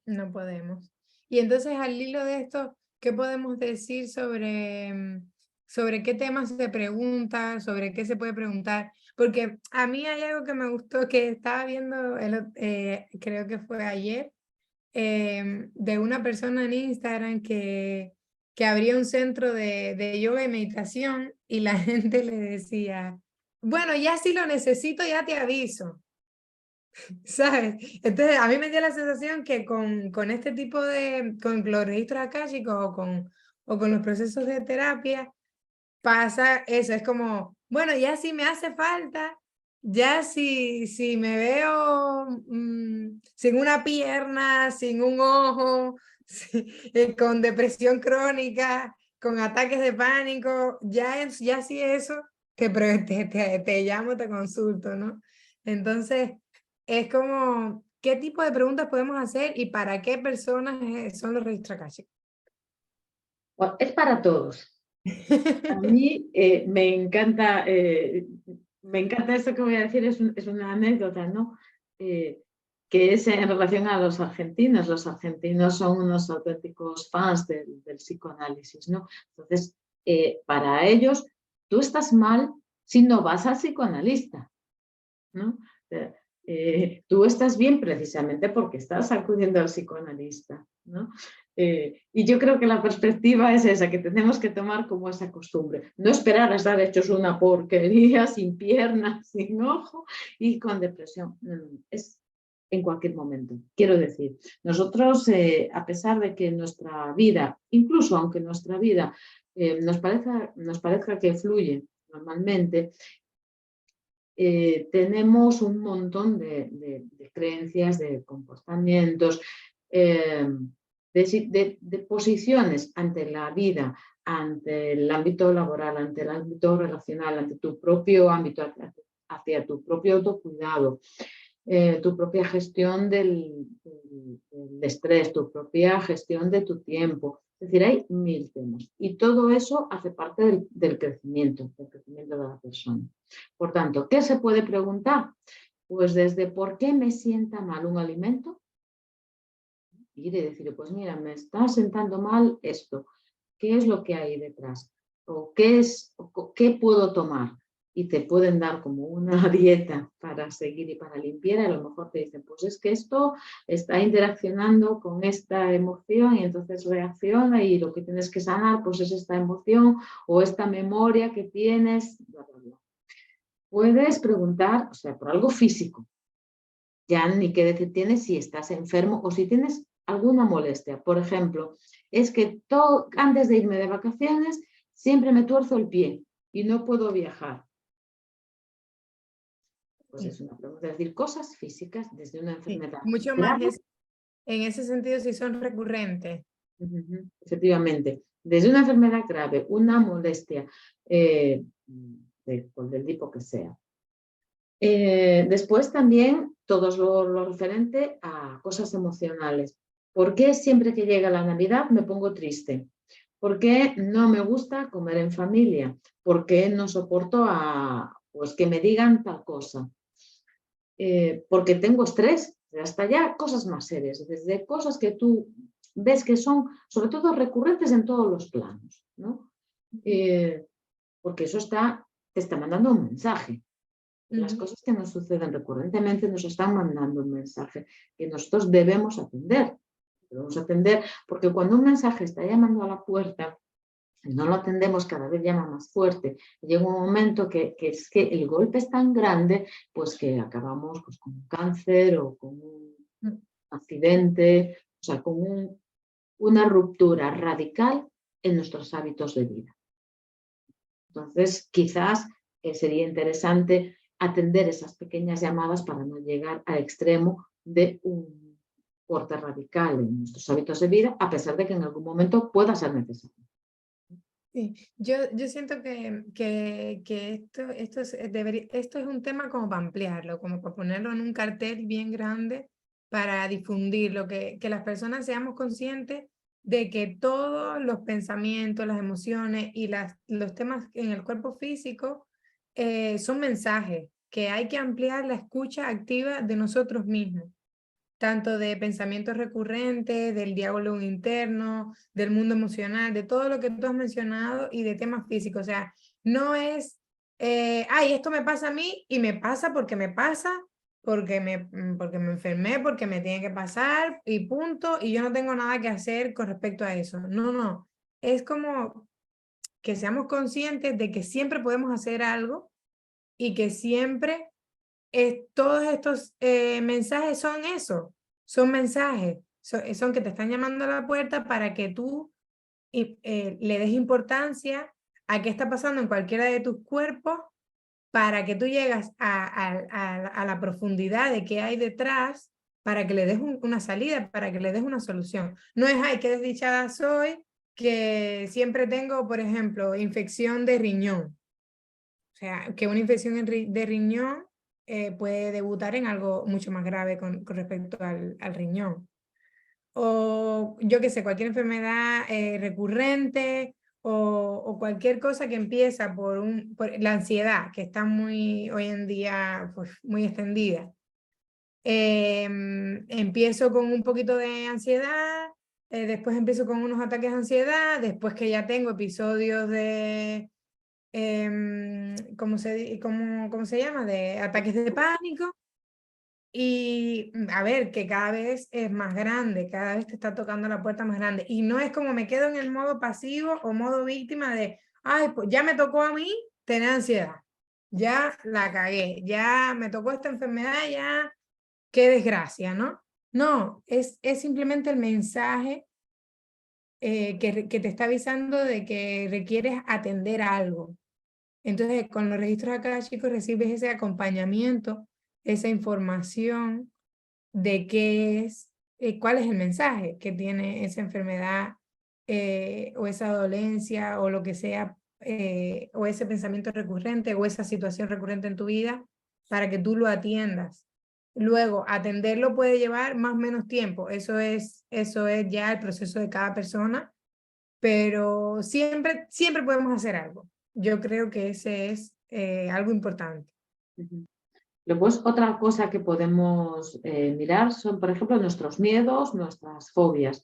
No podemos. Y entonces al hilo de esto, ¿qué podemos decir sobre qué temas se pregunta, sobre qué se puede preguntar? Porque a mí hay algo que me gustó, que estaba viendo, creo que fue ayer, de una persona en Instagram que abría un centro de yoga y meditación y la gente le decía, bueno, ya si lo necesito, ya te aviso. ¿Sabes? Entonces, a mí me dio la sensación que con este tipo con los registros akáshicos o con los procesos de terapia, pasa eso, es como, bueno, ya si me hace falta, ya si me veo sin una pierna, sin un ojo, con depresión crónica, con ataques de pánico, ya si eso, te llamo, te consulto, ¿no? Entonces, es como, ¿qué tipo de preguntas podemos hacer y para qué personas son los registros akáshicos? Bueno, es para todos. A mí me encanta esto que voy a decir, es una anécdota, ¿no? Que es en relación a los argentinos. Los argentinos son unos auténticos fans del psicoanálisis, ¿no? Entonces, para ellos, tú estás mal si no vas al psicoanalista, ¿no? Tú estás bien precisamente porque estás acudiendo al psicoanalista, ¿no? Y yo creo que la perspectiva es esa, que tenemos que tomar como esa costumbre. No esperar a estar hechos una porquería, sin piernas, sin ojo y con depresión. Es en cualquier momento. Quiero decir, nosotros, a pesar de que nuestra vida, incluso aunque nuestra vida nos parezca que fluye normalmente, tenemos un montón de creencias, de comportamientos, de posiciones ante la vida, ante el ámbito laboral, ante el ámbito relacional, ante tu propio ámbito, hacia tu propio autocuidado, tu propia gestión del estrés, tu propia gestión de tu tiempo. Es decir, hay 1000 temas y todo eso hace parte del crecimiento de la persona. Por tanto, ¿qué se puede preguntar? Pues desde ¿por qué me sienta mal un alimento? Y decir, pues mira, me está sentando mal esto. ¿Qué es lo que hay detrás? ¿O qué puedo tomar? Y te pueden dar como una dieta para seguir y para limpiar. A lo mejor te dicen, pues es que esto está interaccionando con esta emoción y entonces reacciona y lo que tienes que sanar pues es esta emoción o esta memoria que tienes. Bla, bla, bla. Puedes preguntar, o sea, por algo físico. Ya ni qué decir tienes si estás enfermo o si tienes alguna molestia. Por ejemplo, es que antes de irme de vacaciones siempre me tuerzo el pie y no puedo viajar. Pues es una pregunta, es decir, cosas físicas desde una enfermedad Mucho más grave. en ese sentido si son recurrentes. Efectivamente, desde una enfermedad grave, una molestia del tipo que sea. Después también todo lo referente a cosas emocionales. ¿Por qué siempre que llega la Navidad me pongo triste? ¿Por qué no me gusta comer en familia? ¿Por qué no soporto pues, que me digan tal cosa? Porque tengo estrés, hasta ya cosas más serias, desde cosas que tú ves que son sobre todo recurrentes en todos los planos, ¿no? Porque eso te está mandando un mensaje. Las cosas que nos suceden recurrentemente nos están mandando un mensaje que nosotros debemos atender. Debemos atender porque cuando un mensaje está llamando a la puerta y no lo atendemos, cada vez llama más fuerte. Llega un momento que es que el golpe es tan grande pues que acabamos pues, con un cáncer o con un accidente, o sea, con una ruptura radical en nuestros hábitos de vida. Entonces, quizás sería interesante atender esas pequeñas llamadas para no llegar al extremo de un corte radical en nuestros hábitos de vida, a pesar de que en algún momento pueda ser necesario. Sí, yo siento que esto es un tema como para ampliarlo, como para ponerlo en un cartel bien grande para difundirlo, que las personas seamos conscientes de que todos los pensamientos, las emociones y los temas en el cuerpo físico son mensajes, que hay que ampliar la escucha activa de nosotros mismos, tanto de pensamientos recurrentes, del diálogo interno, del mundo emocional, de todo lo que tú has mencionado y de temas físicos. O sea, no es, ay, esto me pasa a mí y me pasa, porque me enfermé, porque me tiene que pasar y punto, y yo no tengo nada que hacer con respecto a eso. No, no. Es como que seamos conscientes de que siempre podemos hacer algo y que siempre todos estos mensajes son eso, son mensajes, son que te están llamando a la puerta para que tú le des importancia a qué está pasando en cualquiera de tus cuerpos, para que tú llegas a la profundidad de qué hay detrás, para que le des una salida, para que le des una solución. No es, ay, qué desdichada soy, que siempre tengo, por ejemplo, infección de riñón. O sea, que una infección de riñón puede debutar en algo mucho más grave con respecto al riñón. O yo qué sé, cualquier enfermedad recurrente o cualquier cosa que empieza por la ansiedad, que está hoy en día pues, muy extendida. Empiezo con un poquito de ansiedad, después empiezo con unos ataques de ansiedad, después que ya tengo episodios de, ¿cómo se llama? De ataques de pánico. Y a ver, que cada vez es más grande, cada vez te está tocando la puerta más grande. Y no es como me quedo en el modo pasivo o modo víctima de, ay, pues ya me tocó a mí tener ansiedad, ya la cagué, ya me tocó esta enfermedad, ya qué desgracia, ¿no? No, es simplemente el mensaje que te está avisando de que requieres atender a algo. Entonces, con los registros acá, chicos, recibes ese acompañamiento, esa información de cuál es el mensaje que tiene esa enfermedad o esa dolencia o lo que sea, o ese pensamiento recurrente o esa situación recurrente en tu vida para que tú lo atiendas. Luego, atenderlo puede llevar más o menos tiempo, eso es ya el proceso de cada persona, pero siempre podemos hacer algo. Yo creo que ese es algo importante. Luego, otra cosa que podemos mirar son, por ejemplo, nuestros miedos, nuestras fobias.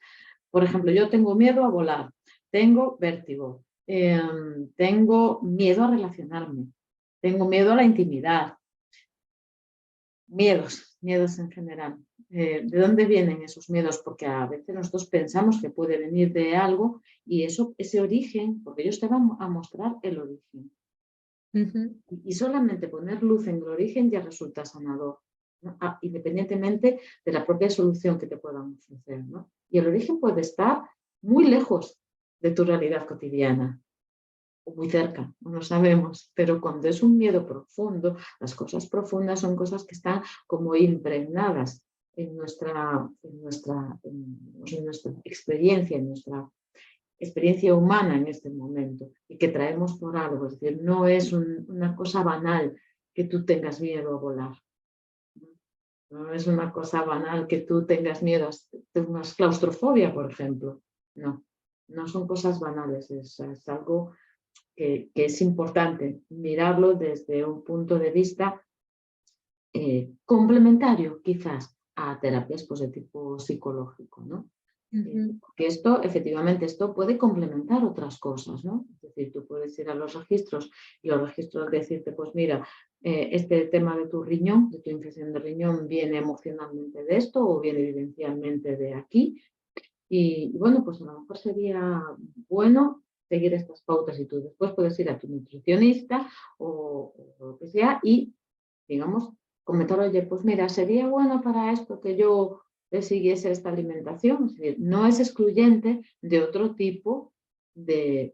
Por ejemplo, yo tengo miedo a volar, tengo vértigo, tengo miedo a relacionarme, tengo miedo a la intimidad. Miedos en general. ¿De dónde vienen esos miedos? Porque a veces nosotros pensamos que puede venir de algo y ese origen, porque ellos te van a mostrar el origen. Y solamente poner luz en el origen ya resulta sanador, ¿no? Independientemente de la propia solución que te puedan ofrecer, ¿no? Y el origen puede estar muy lejos de tu realidad cotidiana o muy cerca, no lo sabemos, pero cuando es un miedo profundo, las cosas profundas son cosas que están como impregnadas en nuestra experiencia, en nuestra experiencia humana en este momento y que traemos por algo. Es decir, no es una cosa banal que tú tengas miedo a volar. No es una cosa banal que tú tengas miedo, tengas claustrofobia, por ejemplo. No, no son cosas banales, es algo que es importante mirarlo desde un punto de vista complementario, quizás, a terapias pues, de tipo psicológico, ¿no? Porque efectivamente, esto puede complementar otras cosas, ¿no? Es decir, tú puedes ir a los registros y los registros decirte, pues mira, este tema de tu riñón, de tu infección de riñón, viene emocionalmente de esto o viene vivencialmente de aquí. Y bueno, pues a lo mejor sería bueno seguir estas pautas y tú después puedes ir a tu nutricionista o lo que sea y, digamos, comentar, oye, pues mira, sería bueno para esto que yo siguiese esta alimentación. Es decir, no es excluyente de otro tipo de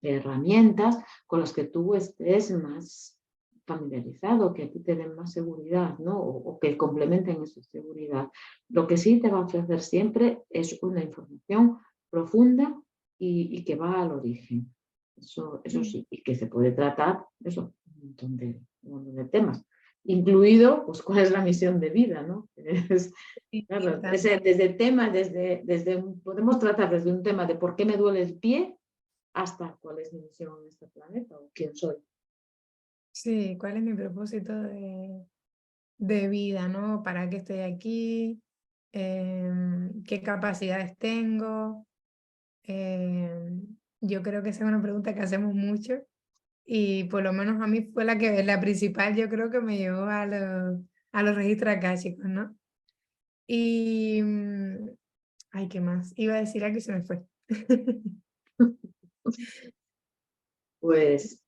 herramientas con las que tú estés más familiarizado, que a ti te den más seguridad, ¿no? O que complementen esa seguridad. Lo que sí te va a ofrecer siempre es una información profunda y que va al origen. Eso sí, y que se puede tratar, un montón de temas. Incluido, pues, cuál es la misión de vida, ¿no? Claro, desde el tema, podemos tratar desde un tema de por qué me duele el pie hasta cuál es mi misión en este planeta o quién soy. Sí, ¿cuál es mi propósito de vida, ¿no? ¿Para qué estoy aquí? ¿Qué capacidades tengo? Yo creo que esa es una pregunta que hacemos mucho y por lo menos a mí fue la principal, yo creo que me llevó a los registros akáshicos, ¿no? Y, ay, ¿qué más? Iba a decir algo y se me fue. Pues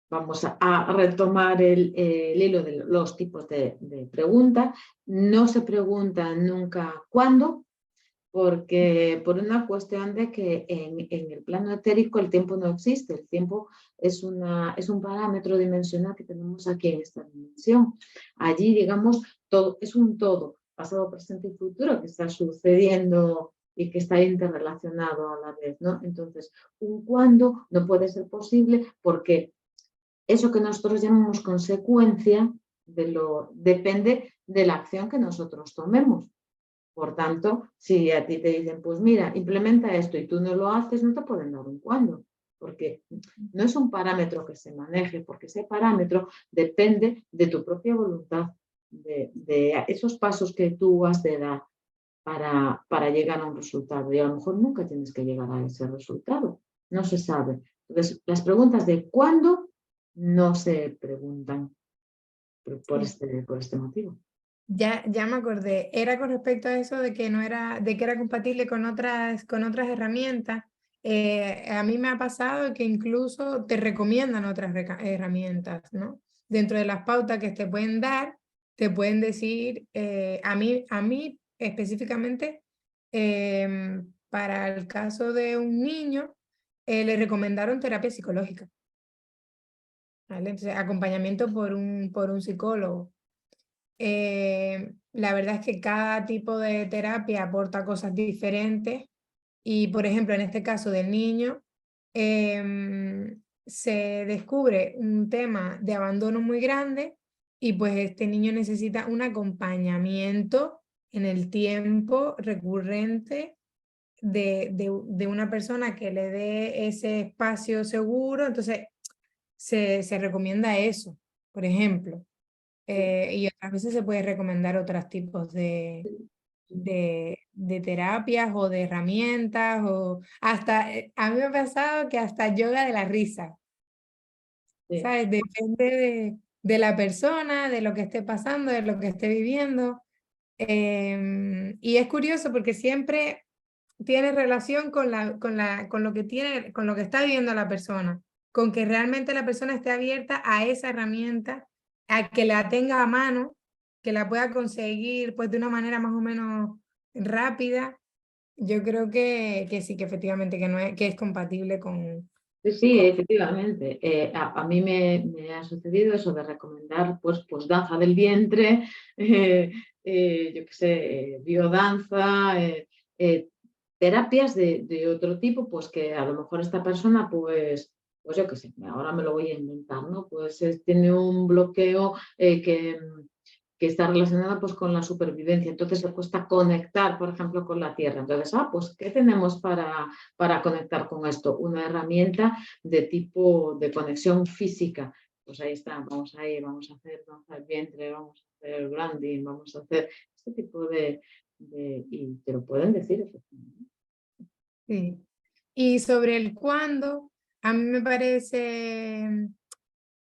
vamos a retomar el hilo de los tipos de preguntas. No se pregunta nunca cuándo, porque por una cuestión de que en el plano etérico el tiempo no existe. El tiempo es un parámetro dimensional que tenemos aquí en esta dimensión. Allí, digamos, todo es un todo, pasado, presente y futuro, que está sucediendo y que está interrelacionado a la vez, ¿no? Entonces, un cuándo no puede ser posible porque eso que nosotros llamamos consecuencia depende de la acción que nosotros tomemos. Por tanto, si a ti te dicen, pues mira, implementa esto y tú no lo haces, no te pueden dar un cuándo, porque no es un parámetro que se maneje, porque ese parámetro depende de tu propia voluntad, de esos pasos que tú has de dar para llegar a un resultado. Y a lo mejor nunca tienes que llegar a ese resultado, no se sabe. Entonces, las preguntas de cuándo no se preguntan por Sí. este motivo. Ya me acordé, era con respecto a eso de que no era, de que era compatible con otras herramientas. A mí me ha pasado que incluso te recomiendan otras herramientas, ¿no? Dentro de las pautas que te pueden dar, te pueden decir, a mí específicamente, para el caso de un niño, le recomendaron terapia psicológica, ¿vale? Entonces, acompañamiento por un psicólogo. La verdad es que cada tipo de terapia aporta cosas diferentes y, por ejemplo, en este caso del niño, se descubre un tema de abandono muy grande y pues este niño necesita un acompañamiento en el tiempo recurrente de una persona que le dé ese espacio seguro. Entonces, se recomienda eso, por ejemplo. Y otras veces se puede recomendar otros tipos de terapias o de herramientas o hasta, a mí me ha pasado que hasta yoga de la risa, Sí. ¿sabes? Depende de la persona, de lo que esté pasando, de lo que esté viviendo. Y es curioso porque siempre tiene relación con lo que tiene, con lo que está viviendo la persona, con que realmente la persona esté abierta a esa herramienta, a que la tenga a mano, que la pueda conseguir pues de una manera más o menos rápida. Yo creo que sí, que efectivamente que no es, que es compatible Sí, sí, con... efectivamente. A mí me ha sucedido eso de recomendar pues danza del vientre, yo qué sé, biodanza, terapias de otro tipo, pues que a lo mejor esta persona, pues yo qué sé, ahora me lo voy a inventar, ¿no? Pues tiene un bloqueo que está relacionada pues, con la supervivencia. Entonces le cuesta conectar, por ejemplo, con la tierra. Entonces, pues, ¿qué tenemos para conectar con esto? Una herramienta de tipo de conexión física. Pues ahí está, vamos a ir, vamos a hacer danza del vientre, vamos a hacer branding, vamos a hacer este tipo y te lo pueden decir efectivamente. Sí. Y sobre el cuándo, a mí me parece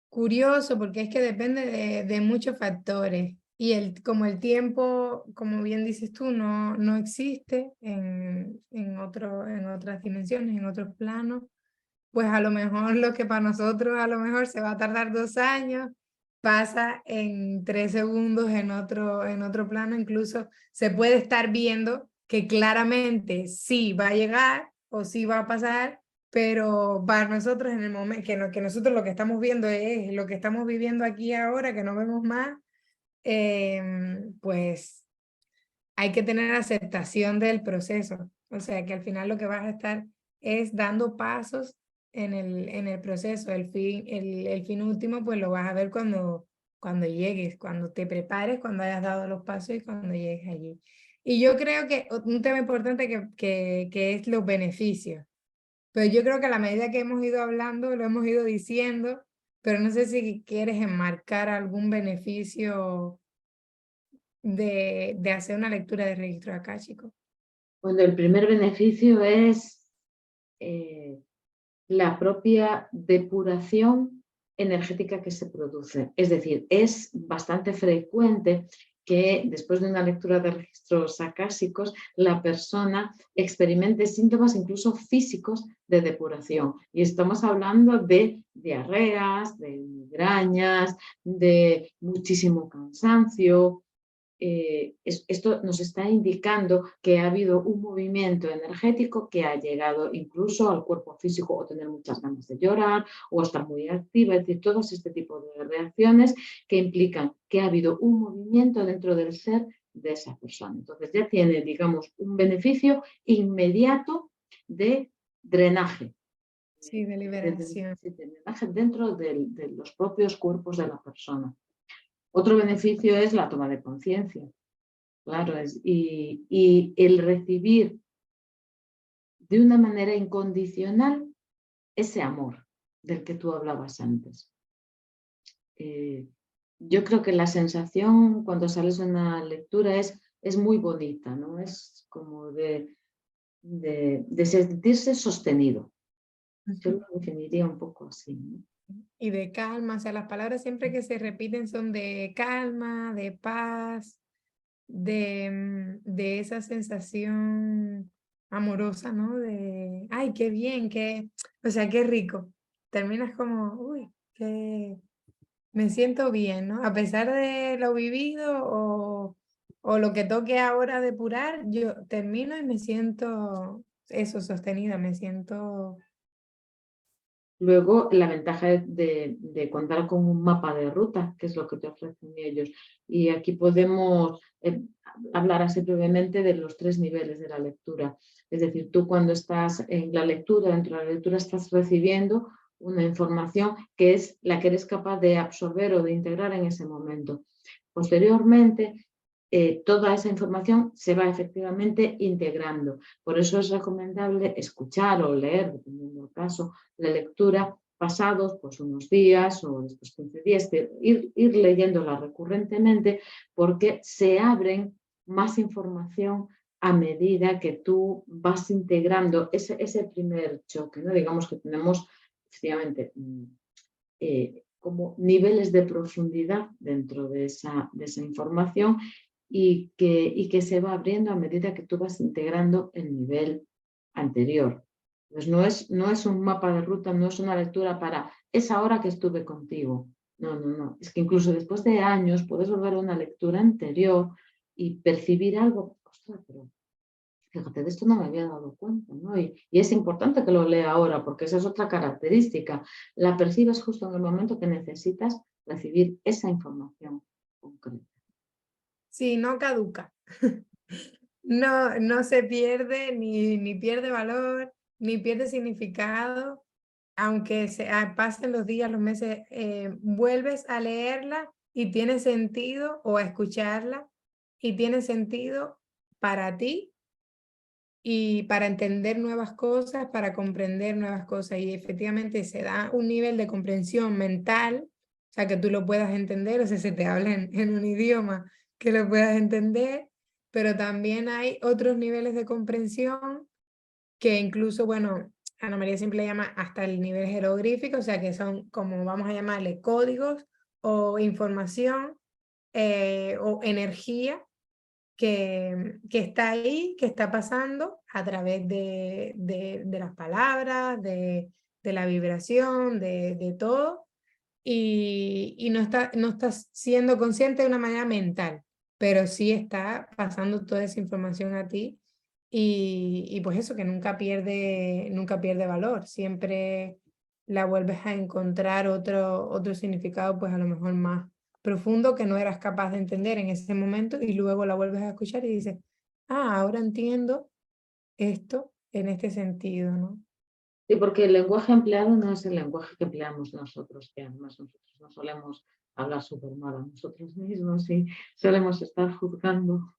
curioso porque es que depende de muchos factores y como el tiempo, como bien dices tú, no existe en otras dimensiones, en otros planos, pues a lo mejor lo que para nosotros a lo mejor se va a tardar 2 años, pasa en 3 segundos en otro plano, incluso se puede estar viendo que claramente sí va a llegar o sí va a pasar, pero para nosotros en el momento que nosotros lo que estamos viendo es lo que estamos viviendo aquí ahora, que no vemos más, pues hay que tener aceptación del proceso. O sea que al final lo que vas a estar es dando pasos en el proceso. El fin último pues lo vas a ver cuando llegues, cuando te prepares, cuando hayas dado los pasos y cuando llegues allí. Y yo creo que un tema importante que es los beneficios. Pero yo creo que a la medida que hemos ido hablando, lo hemos ido diciendo, pero no sé si quieres enmarcar algún beneficio de hacer una lectura de registro akáshico. Bueno, el primer beneficio es la propia depuración energética que se produce. Es decir, es bastante frecuente que después de una lectura de registros acásicos la persona experimente síntomas incluso físicos de depuración. Y estamos hablando de diarreas, de migrañas, de muchísimo cansancio. Esto nos está indicando que ha habido un movimiento energético que ha llegado incluso al cuerpo físico o tener muchas ganas de llorar o estar muy activa, es decir, todos este tipo de reacciones que implican que ha habido un movimiento dentro del ser de esa persona. Entonces ya tiene, digamos, un beneficio inmediato de drenaje Sí, de liberación. de drenaje dentro de los propios cuerpos de la persona. Otro beneficio es la toma de conciencia, claro, y el recibir de una manera incondicional ese amor del que tú hablabas antes. Yo creo que la sensación cuando sales de una lectura es muy bonita, ¿no? Es como de sentirse sostenido. Yo lo definiría un poco así, ¿no? Y de calma, o sea, las palabras siempre que se repiten son de calma, de paz, de esa sensación amorosa, ¿no? De, ay, qué bien, o sea, qué rico. Terminas como, uy, me siento bien, ¿no? A pesar de lo vivido o lo que toque ahora depurar, yo termino y me siento eso, sostenida, me siento... Luego, la ventaja de contar con un mapa de ruta, que es lo que te ofrecen ellos. Y aquí podemos hablar así brevemente de los 3 niveles de la lectura. Es decir, tú cuando estás en la lectura, dentro de la lectura estás recibiendo una información que es la que eres capaz de absorber o de integrar en ese momento. Posteriormente, toda esa información se va efectivamente integrando. Por eso es recomendable escuchar o leer, dependiendo del caso, la lectura pasados pues, unos días o después 15 días, ir leyéndola recurrentemente porque se abren más información a medida que tú vas integrando ese primer choque, ¿no? Digamos que tenemos efectivamente como niveles de profundidad dentro de esa información y que se va abriendo a medida que tú vas integrando el nivel anterior. Pues no es un mapa de ruta, no es una lectura para esa hora que estuve contigo. No. Es que incluso después de años puedes volver a una lectura anterior y percibir algo. Ostras, pero fíjate, de esto no me había dado cuenta, ¿no? Y es importante que lo lea ahora porque esa es otra característica. La percibes justo en el momento que necesitas recibir esa información concreta. Sí, no caduca. No se pierde, ni pierde valor, ni pierde significado. Aunque pasen los días, los meses, vuelves a leerla y tiene sentido, o a escucharla, y tiene sentido para ti y para entender nuevas cosas, para comprender nuevas cosas. Y efectivamente se da un nivel de comprensión mental, o sea, que tú lo puedas entender, o sea, se te habla en un idioma que lo puedas entender, pero también hay otros niveles de comprensión que incluso, bueno, Ana María siempre le llama hasta el nivel jeroglífico, o sea, que son como vamos a llamarle códigos o información o energía que está ahí, que está pasando a través de las palabras, de la vibración, de todo, y no está siendo consciente de una manera mental, pero sí está pasando toda esa información a ti, y pues eso, que nunca pierde valor, siempre la vuelves a encontrar otro significado, pues a lo mejor más profundo que no eras capaz de entender en ese momento y luego la vuelves a escuchar y dices, ahora entiendo esto en este sentido, ¿no? Sí, porque el lenguaje empleado no es el lenguaje que empleamos nosotros, que además nosotros no solemos hablar súper mal a nosotros mismos y solemos estar juzgando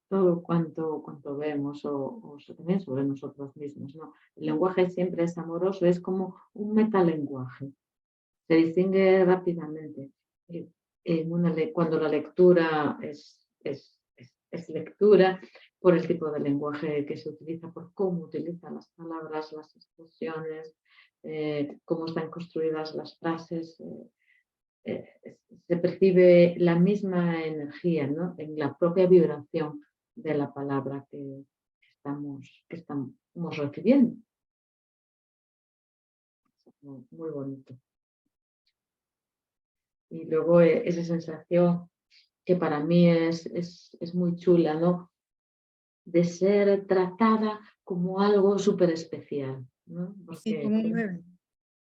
todo cuanto vemos o también sobre nosotros mismos, ¿no? El lenguaje siempre es amoroso, es como un metalenguaje, se distingue rápidamente. Cuando la lectura es lectura, por el tipo de lenguaje que se utiliza, por cómo utiliza las palabras, las expresiones, cómo están construidas las frases. Se percibe la misma energía, ¿no? En la propia vibración de la palabra que estamos recibiendo. Muy, muy bonito. Y luego esa sensación que para mí es muy chula, ¿no? De ser tratada como algo súper especial, ¿no? Sí, Porque como un bebé.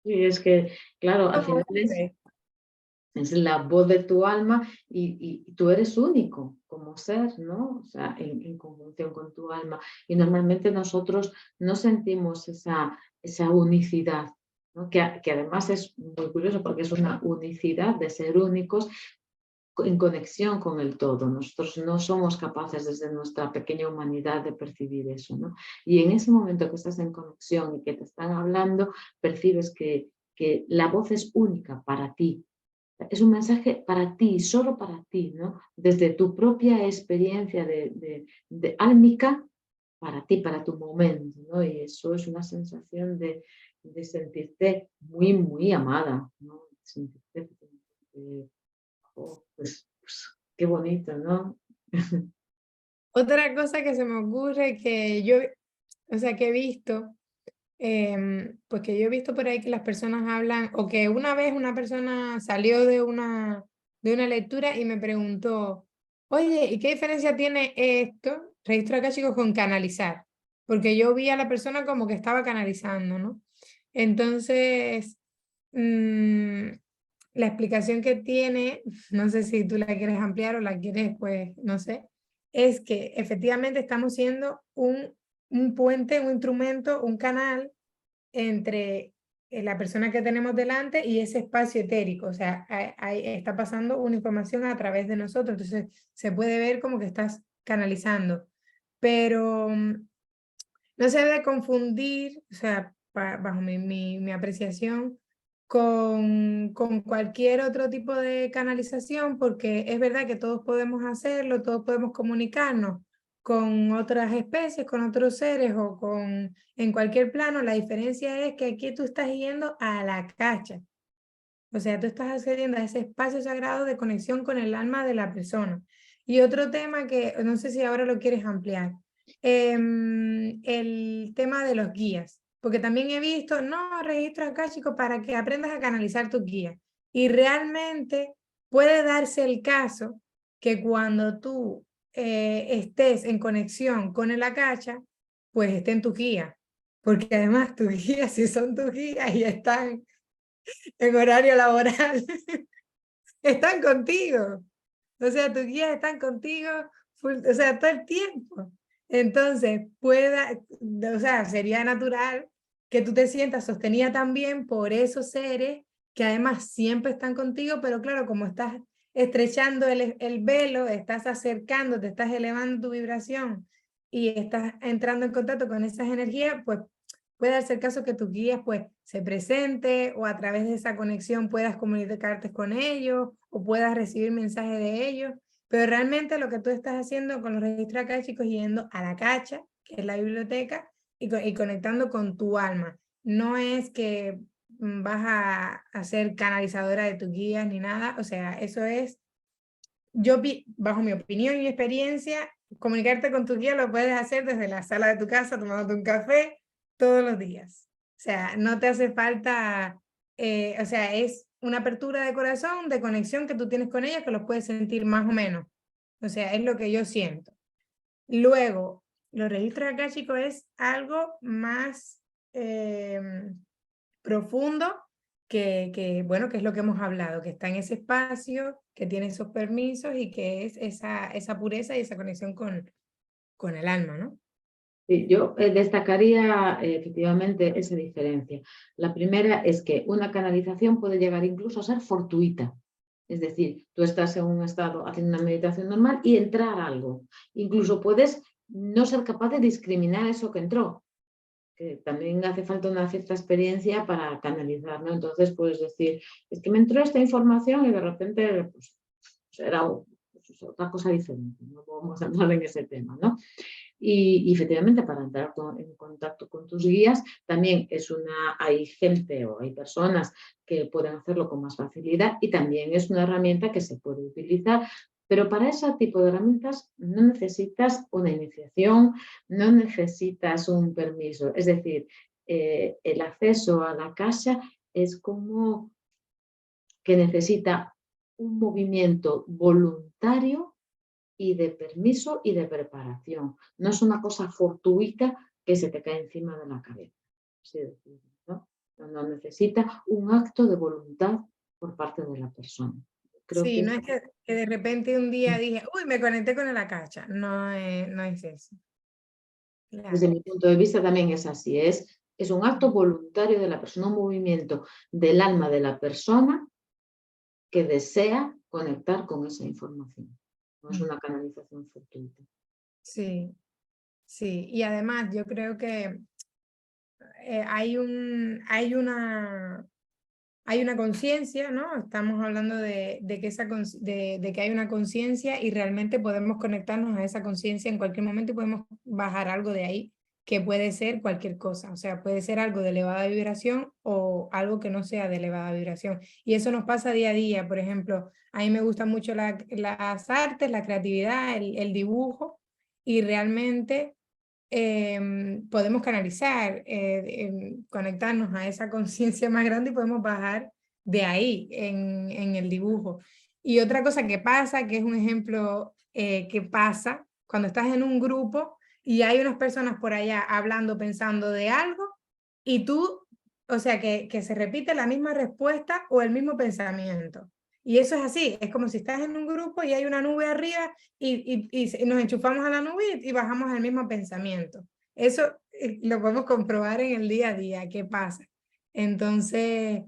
sí, es que, claro, al Como final un bebé. es la voz de tu alma y tú eres único como ser, ¿no? O sea, en conjunción con tu alma. Y normalmente nosotros no sentimos esa unicidad ¿no? Que además es muy curioso porque es una unicidad de ser únicos en conexión con el todo. Nosotros no somos capaces desde nuestra pequeña humanidad de percibir eso, ¿no? Y en ese momento que estás en conexión y que te están hablando, percibes que la voz es única para ti. Es un mensaje para ti, solo para ti, ¿no? Desde tu propia experiencia de álmica, para ti, para tu momento, ¿no? Y eso es una sensación de sentirte muy, muy amada, ¿no? Sentirte, pues, qué bonito, ¿no? Otra cosa que se me ocurre que yo, o sea, que he visto, pues que yo he visto por ahí que las personas hablan, o que una vez una persona salió de una lectura y me preguntó, oye, ¿y qué diferencia tiene esto, registro akáshico, con canalizar? Porque yo vi a la persona como que estaba canalizando, ¿no? Entonces, mm, la explicación que tiene, no sé si tú la quieres ampliar o la quieres, pues, no sé, es que efectivamente estamos siendo un puente, un instrumento, un canal entre la persona que tenemos delante y ese espacio etérico. O sea, ahí está pasando una información a través de nosotros. Entonces, se puede ver como que estás canalizando. Pero no se debe confundir, o sea, bajo mi apreciación, con cualquier otro tipo de canalización, porque es verdad que todos podemos hacerlo, todos podemos comunicarnos con otras especies, con otros seres o en cualquier plano. La diferencia es que aquí tú estás yendo a la cacha. O sea, tú estás accediendo a ese espacio sagrado de conexión con el alma de la persona. Y otro tema que no sé si ahora lo quieres ampliar, el tema de los guías, porque también he visto, no, registro akáshico para que aprendas a canalizar tus guías. Y realmente puede darse el caso que cuando tú estés en conexión con el akasha, pues estén tus guías, porque además tus guías, si son tus guías y están en horario laboral, están contigo. O sea, tus guías están contigo, o sea, todo el tiempo. Entonces, o sea, sería natural que tú te sientas sostenida también por esos seres que además siempre están contigo, pero claro, como estás estrechando el velo, estás acercando, te estás elevando tu vibración y estás entrando en contacto con esas energías, pues puede hacer caso que tus guías pues se presente o a través de esa conexión puedas comunicarte con ellos o puedas recibir mensajes de ellos, pero realmente lo que tú estás haciendo con los registros akáshicos es yendo a la cacha, que es la biblioteca, y conectando con tu alma. No es que vas a ser canalizadora de tus guías ni nada, o sea, eso es, bajo mi opinión y mi experiencia, comunicarte con tu guía lo puedes hacer desde la sala de tu casa tomándote un café todos los días. O sea, no te hace falta, o sea, es una apertura de corazón, de conexión que tú tienes con ellos que los puedes sentir más o menos. O sea, es lo que yo siento. Luego, los registros akáshicos es algo más profundo bueno, que es lo que hemos hablado, que está en ese espacio, que tiene esos permisos y que es esa pureza y esa conexión con el alma, ¿no? Sí, yo destacaría efectivamente esa diferencia. La primera es que una canalización puede llegar incluso a ser fortuita. Es decir, tú estás en un estado haciendo una meditación normal y entrar algo. Incluso puedes no ser capaz de discriminar eso que entró, que también hace falta una cierta experiencia para canalizar, ¿no? Entonces puedes decir, es que me entró esta información y de repente pues, era otra cosa diferente. No vamos a entrar en ese tema, ¿no? Y efectivamente para entrar en contacto con tus guías también hay gente o hay personas que pueden hacerlo con más facilidad y también es una herramienta que se puede utilizar, pero para ese tipo de herramientas no necesitas una iniciación, no necesitas un permiso, es decir, el acceso a la casa es como que necesita un movimiento voluntario y de permiso y de preparación. No es una cosa fortuita que se te cae encima de la cabeza. Así decirlo, ¿no? No necesita un acto de voluntad por parte de la persona. Creo Sí, que no es que de repente un día dije, uy, me conecté con el acacha. No, no es eso. desde Claro. mi punto de vista también es así. Es Es un acto voluntario de la persona, un movimiento del alma de la persona que desea conectar con esa información. No es una canalización fortuita. Sí, sí. Y además yo creo que hay una conciencia, ¿no? Estamos hablando de que hay una conciencia y realmente podemos conectarnos a esa conciencia en cualquier momento y podemos bajar algo de ahí, que puede ser cualquier cosa. O sea, puede ser algo de elevada vibración o algo que no sea de elevada vibración. Y eso nos pasa día a día. Por ejemplo, a mí me gustan mucho las artes, la creatividad, el dibujo, y realmente podemos canalizar, conectarnos a esa conciencia más grande y podemos bajar de ahí en el dibujo. Y otra cosa que pasa, que es un ejemplo que pasa cuando estás en un grupo y hay unas personas por allá hablando, pensando de algo y tú, o sea, que se repite la misma respuesta o el mismo pensamiento. Y eso es así, es como si estás en un grupo y hay una nube arriba y nos enchufamos a la nube y bajamos al mismo pensamiento. Eso lo podemos comprobar en el día a día, qué pasa. Entonces,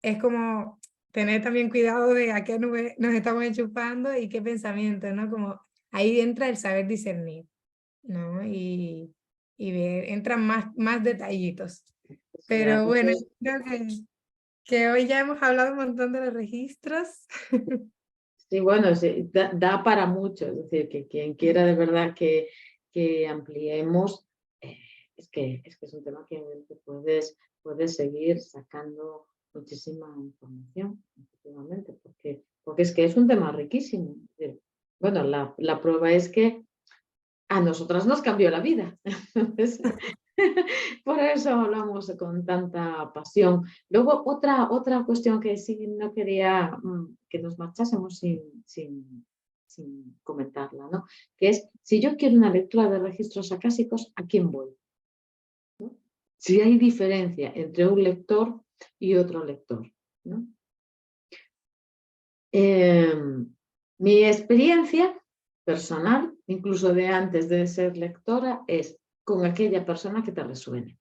es como tener también cuidado de a qué nube nos estamos enchufando y qué pensamiento, ¿no? Como ahí entra el saber discernir, ¿no? Y ver, entran más detallitos. Pero bueno, creo que hoy ya hemos hablado un montón de los registros. Sí, bueno, sí, da para mucho, es decir, que quien quiera de verdad que ampliemos, es que es un tema que puedes seguir sacando muchísima información, efectivamente, porque es que es un tema riquísimo. Bueno, la prueba es que a nosotras nos cambió la vida. Por eso hablamos con tanta pasión. Luego, otra cuestión que sí no quería que nos marchásemos sin comentarla, ¿no? Que es, si yo quiero una lectura de registros acásicos, ¿a quién voy? ¿No? Si hay diferencia entre un lector y otro lector, ¿no? Mi experiencia personal, incluso de antes de ser lectora, es con aquella persona que te resuene.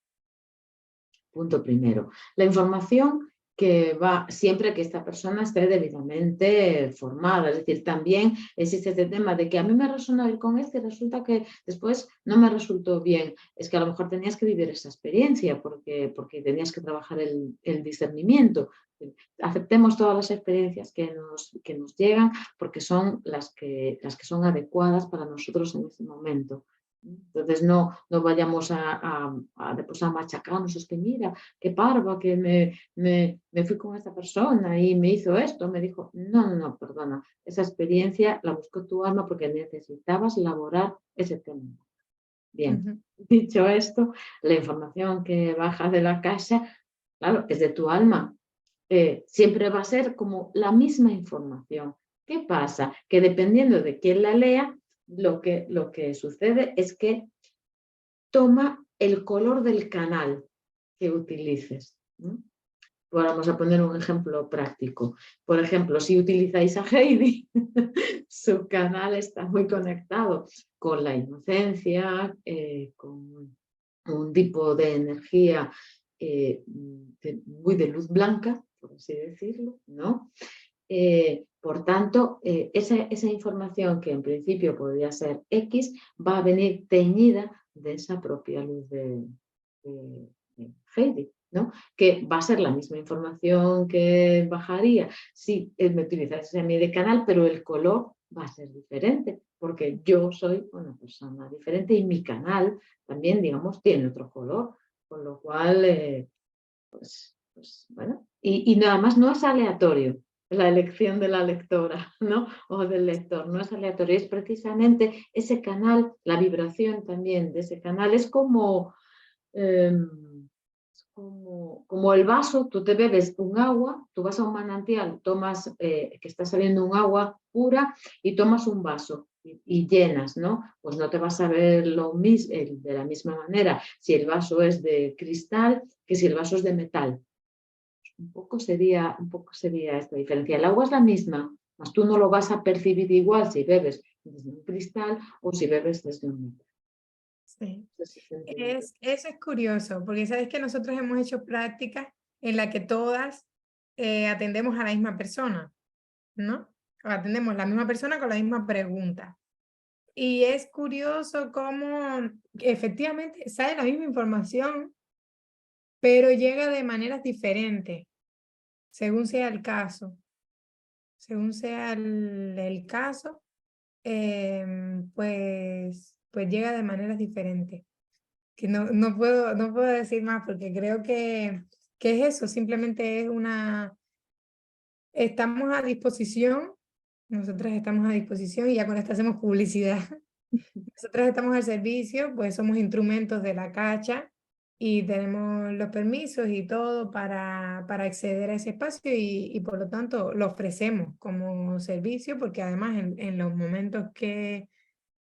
Punto primero. La información que va siempre que esta persona esté debidamente formada. Es decir, también existe este tema de que a mí me resonó ir con este y resulta que después no me resultó bien. Es que a lo mejor tenías que vivir esa experiencia porque tenías que trabajar el discernimiento. Aceptemos todas las experiencias que nos llegan porque son las que son adecuadas para nosotros en ese momento. Entonces no vayamos después a machacarnos, es que mira, qué parva, que me fui con esta persona y me hizo esto, me dijo, no, perdona, esa experiencia la buscó tu alma porque necesitabas elaborar ese tema. Bien, dicho esto, la información que baja de la casa, claro, es de tu alma. Siempre va a ser como la misma información. ¿Qué pasa? Que dependiendo de quién la lea, lo que sucede es que toma el color del canal que utilices, ¿no? Vamos a poner un ejemplo práctico. Por ejemplo, si utilizáis a Heidi, su canal está muy conectado con la inocencia, con un tipo de energía muy de luz blanca, por así decirlo, ¿no? Por tanto, esa información que en principio podría ser X va a venir teñida de esa propia luz de Heidi, ¿no? Que va a ser la misma información que bajaría si me utilizase a mí de canal, pero el color va a ser diferente, porque yo soy una persona diferente y mi canal también, digamos, tiene otro color, con lo cual, pues bueno, y nada más no es aleatorio la elección de la lectora, ¿no? O del lector, no es aleatorio, es precisamente ese canal, la vibración también de ese canal, es como el vaso, tú te bebes un agua, tú vas a un manantial, tomas, que está saliendo un agua pura y tomas un vaso y llenas, ¿no? Pues no te vas a ver de la misma manera si el vaso es de cristal que si el vaso es de metal. Un poco sería esta diferencia. El agua es la misma, mas tú no lo vas a percibir igual si bebes desde un cristal o si bebes desde un metal. Sí. No sé si se entiende. Eso es curioso, porque sabes que nosotros hemos hecho prácticas en las que todas atendemos a la misma persona, ¿no? O atendemos a la misma persona con la misma pregunta. Y es curioso cómo efectivamente sale la misma información, pero llega de maneras diferentes, según sea el caso. Según sea el caso, pues llega de maneras diferentes. Que no puedo decir más porque creo que es eso, simplemente es estamos a disposición, nosotras estamos a disposición y ya con esto hacemos publicidad. Nosotras estamos al servicio, pues somos instrumentos de la cacha y tenemos los permisos y todo para acceder a ese espacio y por lo tanto lo ofrecemos como servicio porque además en los momentos que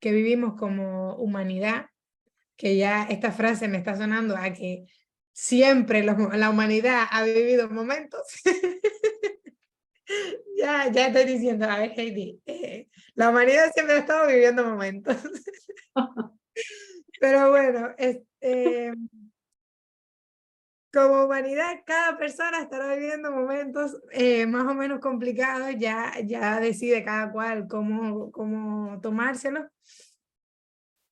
vivimos como humanidad, que ya esta frase me está sonando a que siempre la humanidad ha vivido momentos. Ya estoy diciendo, a ver, Heidi, la humanidad siempre ha estado viviendo momentos. Pero bueno, como humanidad, cada persona estará viviendo momentos más o menos complicados, ya decide cada cual cómo tomárselo.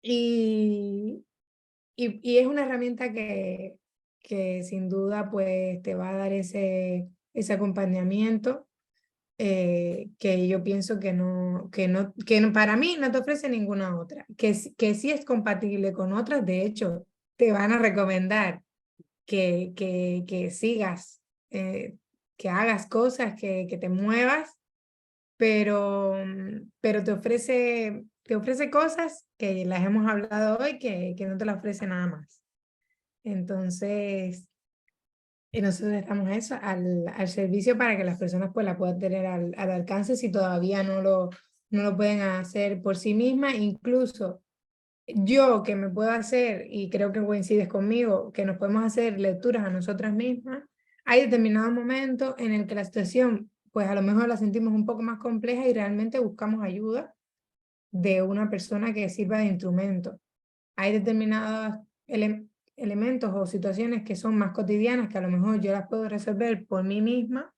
Y es una herramienta que sin duda pues te va a dar ese acompañamiento que yo pienso que para mí no te ofrece ninguna otra, que sí es compatible con otras, de hecho te van a recomendar que sigas, que hagas cosas, que te muevas, pero te ofrece cosas que las hemos hablado hoy que no te las ofrece nada más. Entonces, y nosotros estamos a eso, al servicio para que las personas pues la puedan tener al alcance si todavía no lo pueden hacer por sí mismas. Incluso yo que me puedo hacer, y creo que coincides conmigo, que nos podemos hacer lecturas a nosotras mismas, hay determinados momentos en el que la situación pues a lo mejor la sentimos un poco más compleja y realmente buscamos ayuda de una persona que sirva de instrumento. Hay determinados elementos o situaciones que son más cotidianas que a lo mejor yo las puedo resolver por mí misma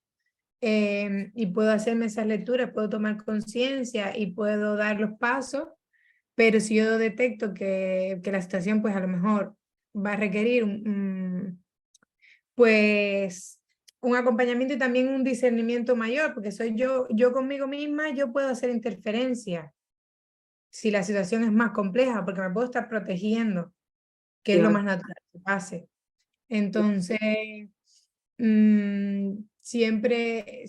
y puedo hacerme esas lecturas, puedo tomar conciencia y puedo dar los pasos, pero si yo detecto que la situación pues a lo mejor va a requerir pues un acompañamiento y también un discernimiento mayor, porque soy yo conmigo misma, yo puedo hacer interferencia si la situación es más compleja, porque me puedo estar protegiendo, que es lo Claro, más natural que pase. Entonces, siempre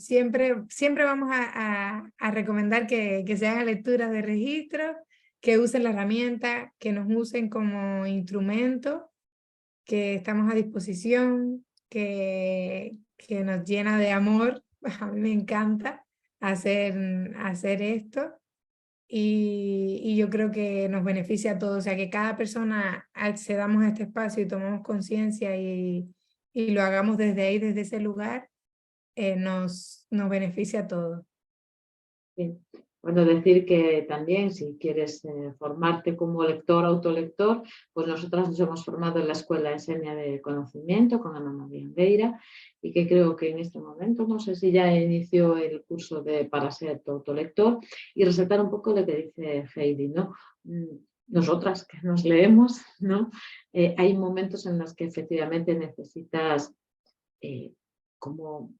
vamos a recomendar que se hagan lecturas de registro, que usen la herramienta, que nos usen como instrumento, que estamos a disposición, que nos llena de amor. A mí me encanta hacer esto y yo creo que nos beneficia a todos, o sea, que cada persona accedamos a este espacio y tomemos conciencia y lo hagamos desde ahí, desde ese lugar, nos beneficia a todos. sí. Bueno, decir que también si quieres formarte como lector, autolector, pues nosotras nos hemos formado en la Escuela Esenia de Conocimiento con Ana María Beira y que creo que en este momento, no sé si ya inició el curso para ser autolector y resaltar un poco lo que dice Heidi, ¿no? Nosotras que nos leemos, ¿no? Hay momentos en los que efectivamente necesitas como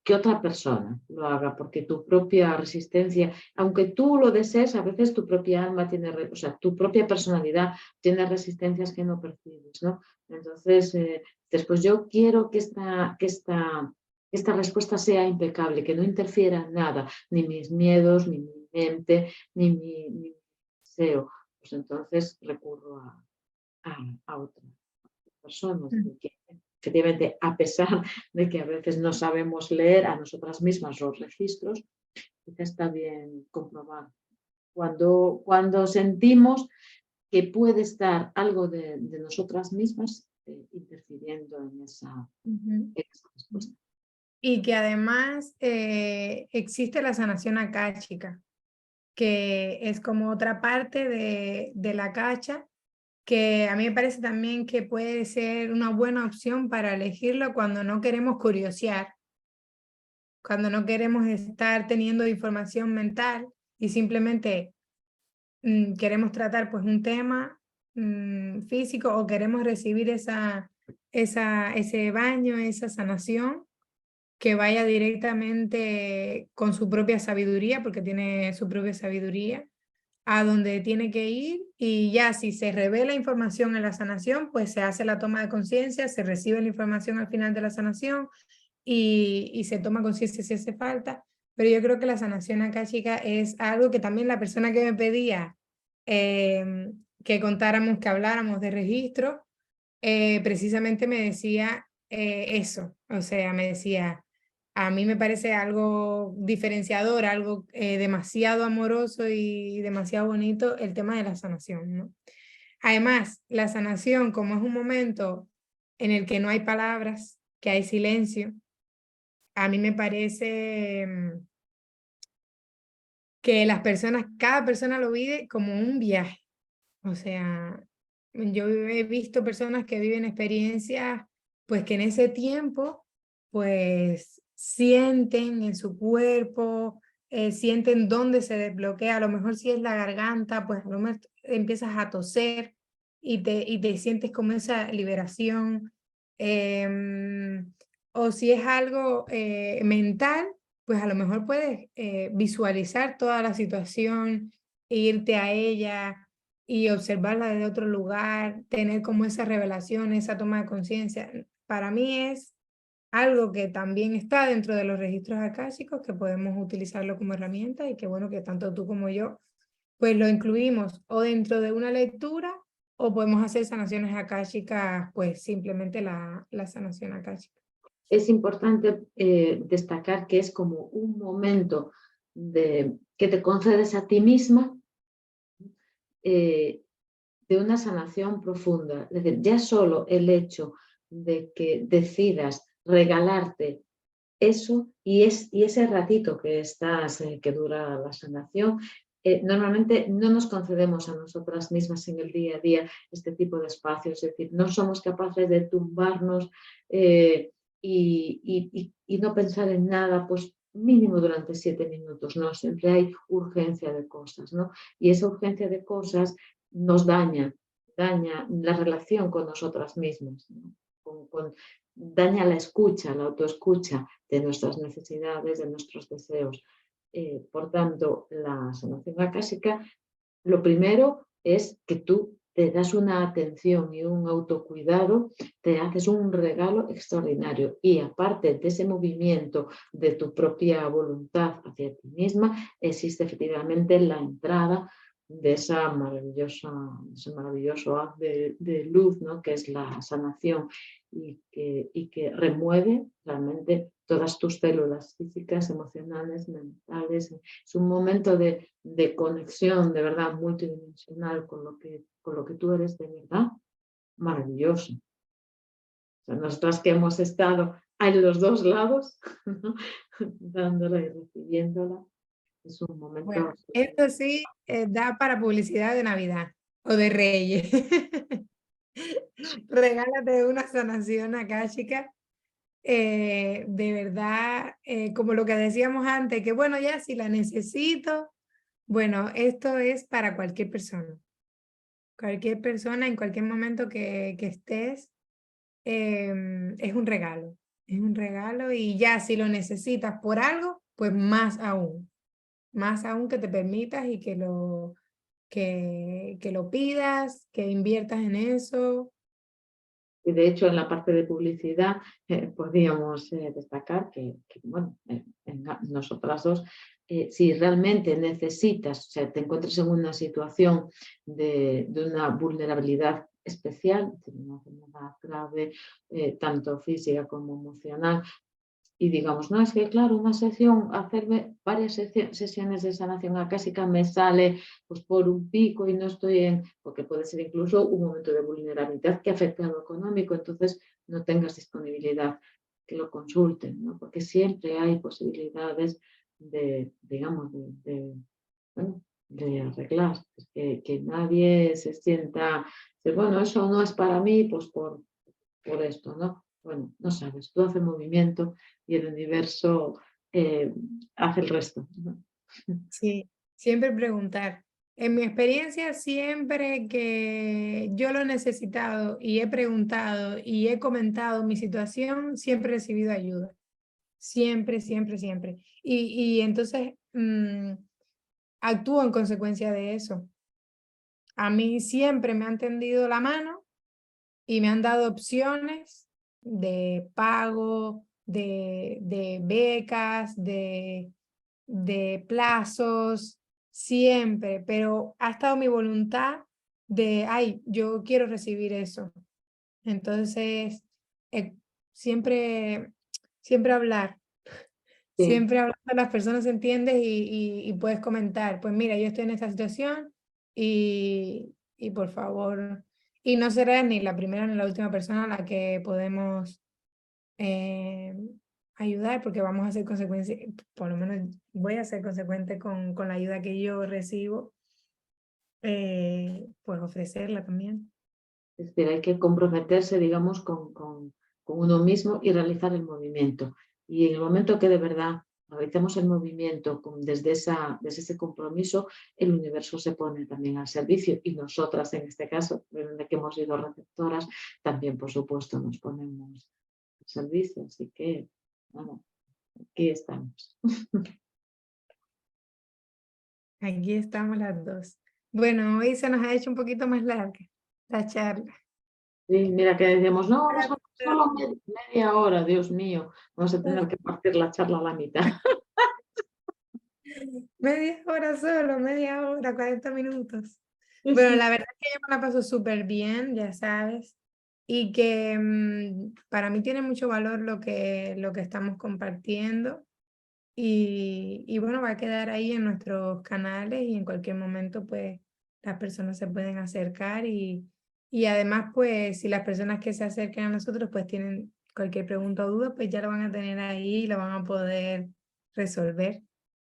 que otra persona lo haga, porque tu propia resistencia, aunque tú lo desees, a veces tu propia alma tiene, o sea, tu propia personalidad tiene resistencias que no percibes, ¿no? Entonces, después yo quiero que esta respuesta sea impecable, que no interfiera en nada, ni mis miedos, ni mi mente, ni mi deseo. Pues entonces recurro a otras personas. Mm. Que efectivamente, a pesar de que a veces no sabemos leer a nosotras mismas los registros, quizá está bien comprobar cuando sentimos que puede estar algo de nosotras mismas interfiriendo Ujú. en esa respuesta. Y que además existe la sanación akáshica, que es como otra parte de la cacha que a mí me parece también que puede ser una buena opción para elegirlo cuando no queremos curiosear, cuando no queremos estar teniendo información mental y simplemente queremos tratar pues un tema físico o queremos recibir ese baño, esa sanación que vaya directamente con su propia sabiduría, porque tiene su propia sabiduría, a donde tiene que ir y ya si se revela información en la sanación, pues se hace la toma de conciencia, se recibe la información al final de la sanación y se toma conciencia si hace falta. Pero yo creo que la sanación akáshica es algo que también la persona que me pedía que contáramos, que habláramos de registro, precisamente me decía eso, o sea, me decía, a mí me parece algo diferenciador, algo demasiado amoroso y demasiado bonito el tema de la sanación, ¿no? Además, la sanación, como es un momento en el que no hay palabras, que hay silencio, a mí me parece que las personas, cada persona lo vive como un viaje. O sea, yo he visto personas que viven experiencias, pues que en ese tiempo, pues sienten en su cuerpo, sienten dónde se desbloquea, a lo mejor si es la garganta, pues a lo mejor empiezas a toser y te sientes como esa liberación. O si es algo mental, pues a lo mejor puedes visualizar toda la situación, e irte a ella y observarla desde otro lugar, tener como esa revelación, esa toma de conciencia. Para mí es algo que también está dentro de los registros akáshicos, que podemos utilizarlo como herramienta y que bueno, que tanto tú como yo, pues lo incluimos o dentro de una lectura o podemos hacer sanaciones akáshicas, pues simplemente la sanación akáshica. Es importante destacar que es como un momento que te concedes a ti misma de una sanación profunda. Es decir, ya solo el hecho de que decidas regalarte eso y ese ratito que que dura la sanación, normalmente no nos concedemos a nosotras mismas en el día a día este tipo de espacios, es decir, no somos capaces de tumbarnos y no pensar en nada, pues mínimo durante 7 minutos, ¿no? Siempre hay urgencia de cosas, ¿no? Y esa urgencia de cosas nos daña la relación con nosotras mismas, ¿no? Daña la escucha, la autoescucha de nuestras necesidades, de nuestros deseos. Por tanto, la sanación akáshica, lo primero es que tú te das una atención y un autocuidado, te haces un regalo extraordinario y aparte de ese movimiento de tu propia voluntad hacia ti misma, existe efectivamente la entrada de ese maravilloso haz de luz, ¿no? Que es la sanación y que remueve realmente todas tus células físicas, emocionales, mentales. Es un momento de conexión de verdad multidimensional con lo que tú eres de verdad, maravilloso. O sea, nosotras que hemos estado en los dos lados, ¿no? Dándola y recibiéndola, es un Bueno, momento... esto sí da para publicidad de Navidad o de Reyes. Regálate una sanación akáshica. De verdad, como lo que decíamos antes, que bueno, ya si la necesito, bueno, esto es para cualquier persona. Cualquier persona, en cualquier momento que estés, es un regalo y ya si lo necesitas por algo, pues más aún que te permitas y que lo pidas, que inviertas en eso. Y de hecho, en la parte de publicidad podríamos destacar bueno, nosotras dos, si realmente necesitas, o sea, te encuentras en una situación de una vulnerabilidad especial, de una enfermedad grave, tanto física como emocional, y digamos, no, es que claro, una sesión, hacerme varias sesiones de sanación acásica me sale pues por un pico y no estoy porque puede ser incluso un momento de vulnerabilidad que afecte a lo económico, entonces no tengas disponibilidad, que lo consulten, ¿no? Porque siempre hay posibilidades digamos, bueno, de arreglar. Que nadie se sienta, bueno, eso no es para mí, pues por esto, ¿no? Bueno, no sabes, tú haces movimiento y el universo hace el resto, ¿no? Sí, siempre preguntar. En mi experiencia, siempre que yo lo he necesitado y he preguntado y he comentado mi situación, siempre he recibido ayuda. Siempre, siempre, siempre. Y entonces actúo en consecuencia de eso. A mí siempre me han tendido la mano y me han dado opciones de pago, de becas, de plazos, siempre, pero ha estado mi voluntad de, ay, yo quiero recibir eso. Entonces, eh, siempre, siempre hablar. Sí, Siempre hablando a las personas entiendes y puedes comentar, pues mira, yo estoy en esta situación y por favor, y no serás ni la primera ni la última persona a la que podemos eh, ayudar, porque vamos a ser consecuentes, por lo menos voy a ser consecuente con la ayuda que yo recibo, pues ofrecerla también. es decir, hay que comprometerse, digamos, con uno mismo y realizar el movimiento. Y en el momento que de verdad realicemos el movimiento desde ese compromiso, el universo se pone también al servicio y nosotras, en este caso, de que hemos sido receptoras, también, por supuesto, nos ponemos al servicio. Así que, bueno, aquí estamos. Aquí estamos las dos. Bueno, hoy se nos ha hecho un poquito más larga la charla. Sí, mira que decíamos, no, vamos a solo media hora, Dios mío, vamos a tener que partir la charla a la mitad. Media hora solo, media hora, 40 minutos. Sí, Bueno, sí. la verdad es que yo me la paso súper bien, ya sabes, y que para mí tiene mucho valor lo que estamos compartiendo y bueno, va a quedar ahí en nuestros canales y en cualquier momento pues las personas se pueden acercar y además pues si las personas que se acerquen a nosotros pues tienen cualquier pregunta o duda pues ya lo van a tener ahí y lo van a poder resolver.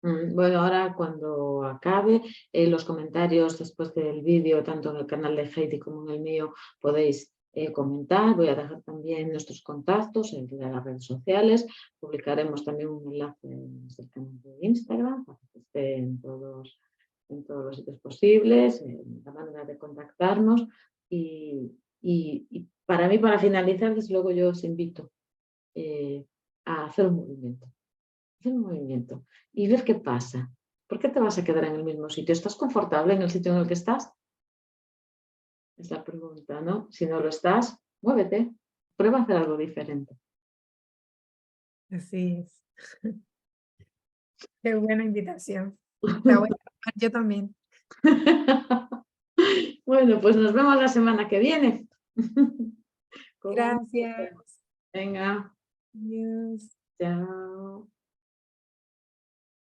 Bueno, ahora cuando acabe, los comentarios después del vídeo, tanto en el canal de Heidi como en el mío, podéis comentar. Voy a dejar también nuestros contactos en las redes sociales. Publicaremos también un enlace desde el canal de Instagram para que esté en todos los sitios posibles, la manera de contactarnos. Y para mí, para finalizar, desde luego yo os invito a hacer un movimiento. Hacer un movimiento y ver qué pasa. ¿Por qué te vas a quedar en el mismo sitio? ¿Estás confortable en el sitio en el que estás? Es la pregunta, ¿no? Si no lo estás, muévete. Prueba a hacer algo diferente. Así es. Qué buena invitación. La voy a tomar yo también. Bueno, pues nos vemos la semana que viene. Con un- Gracias. Venga, Adiós. chao.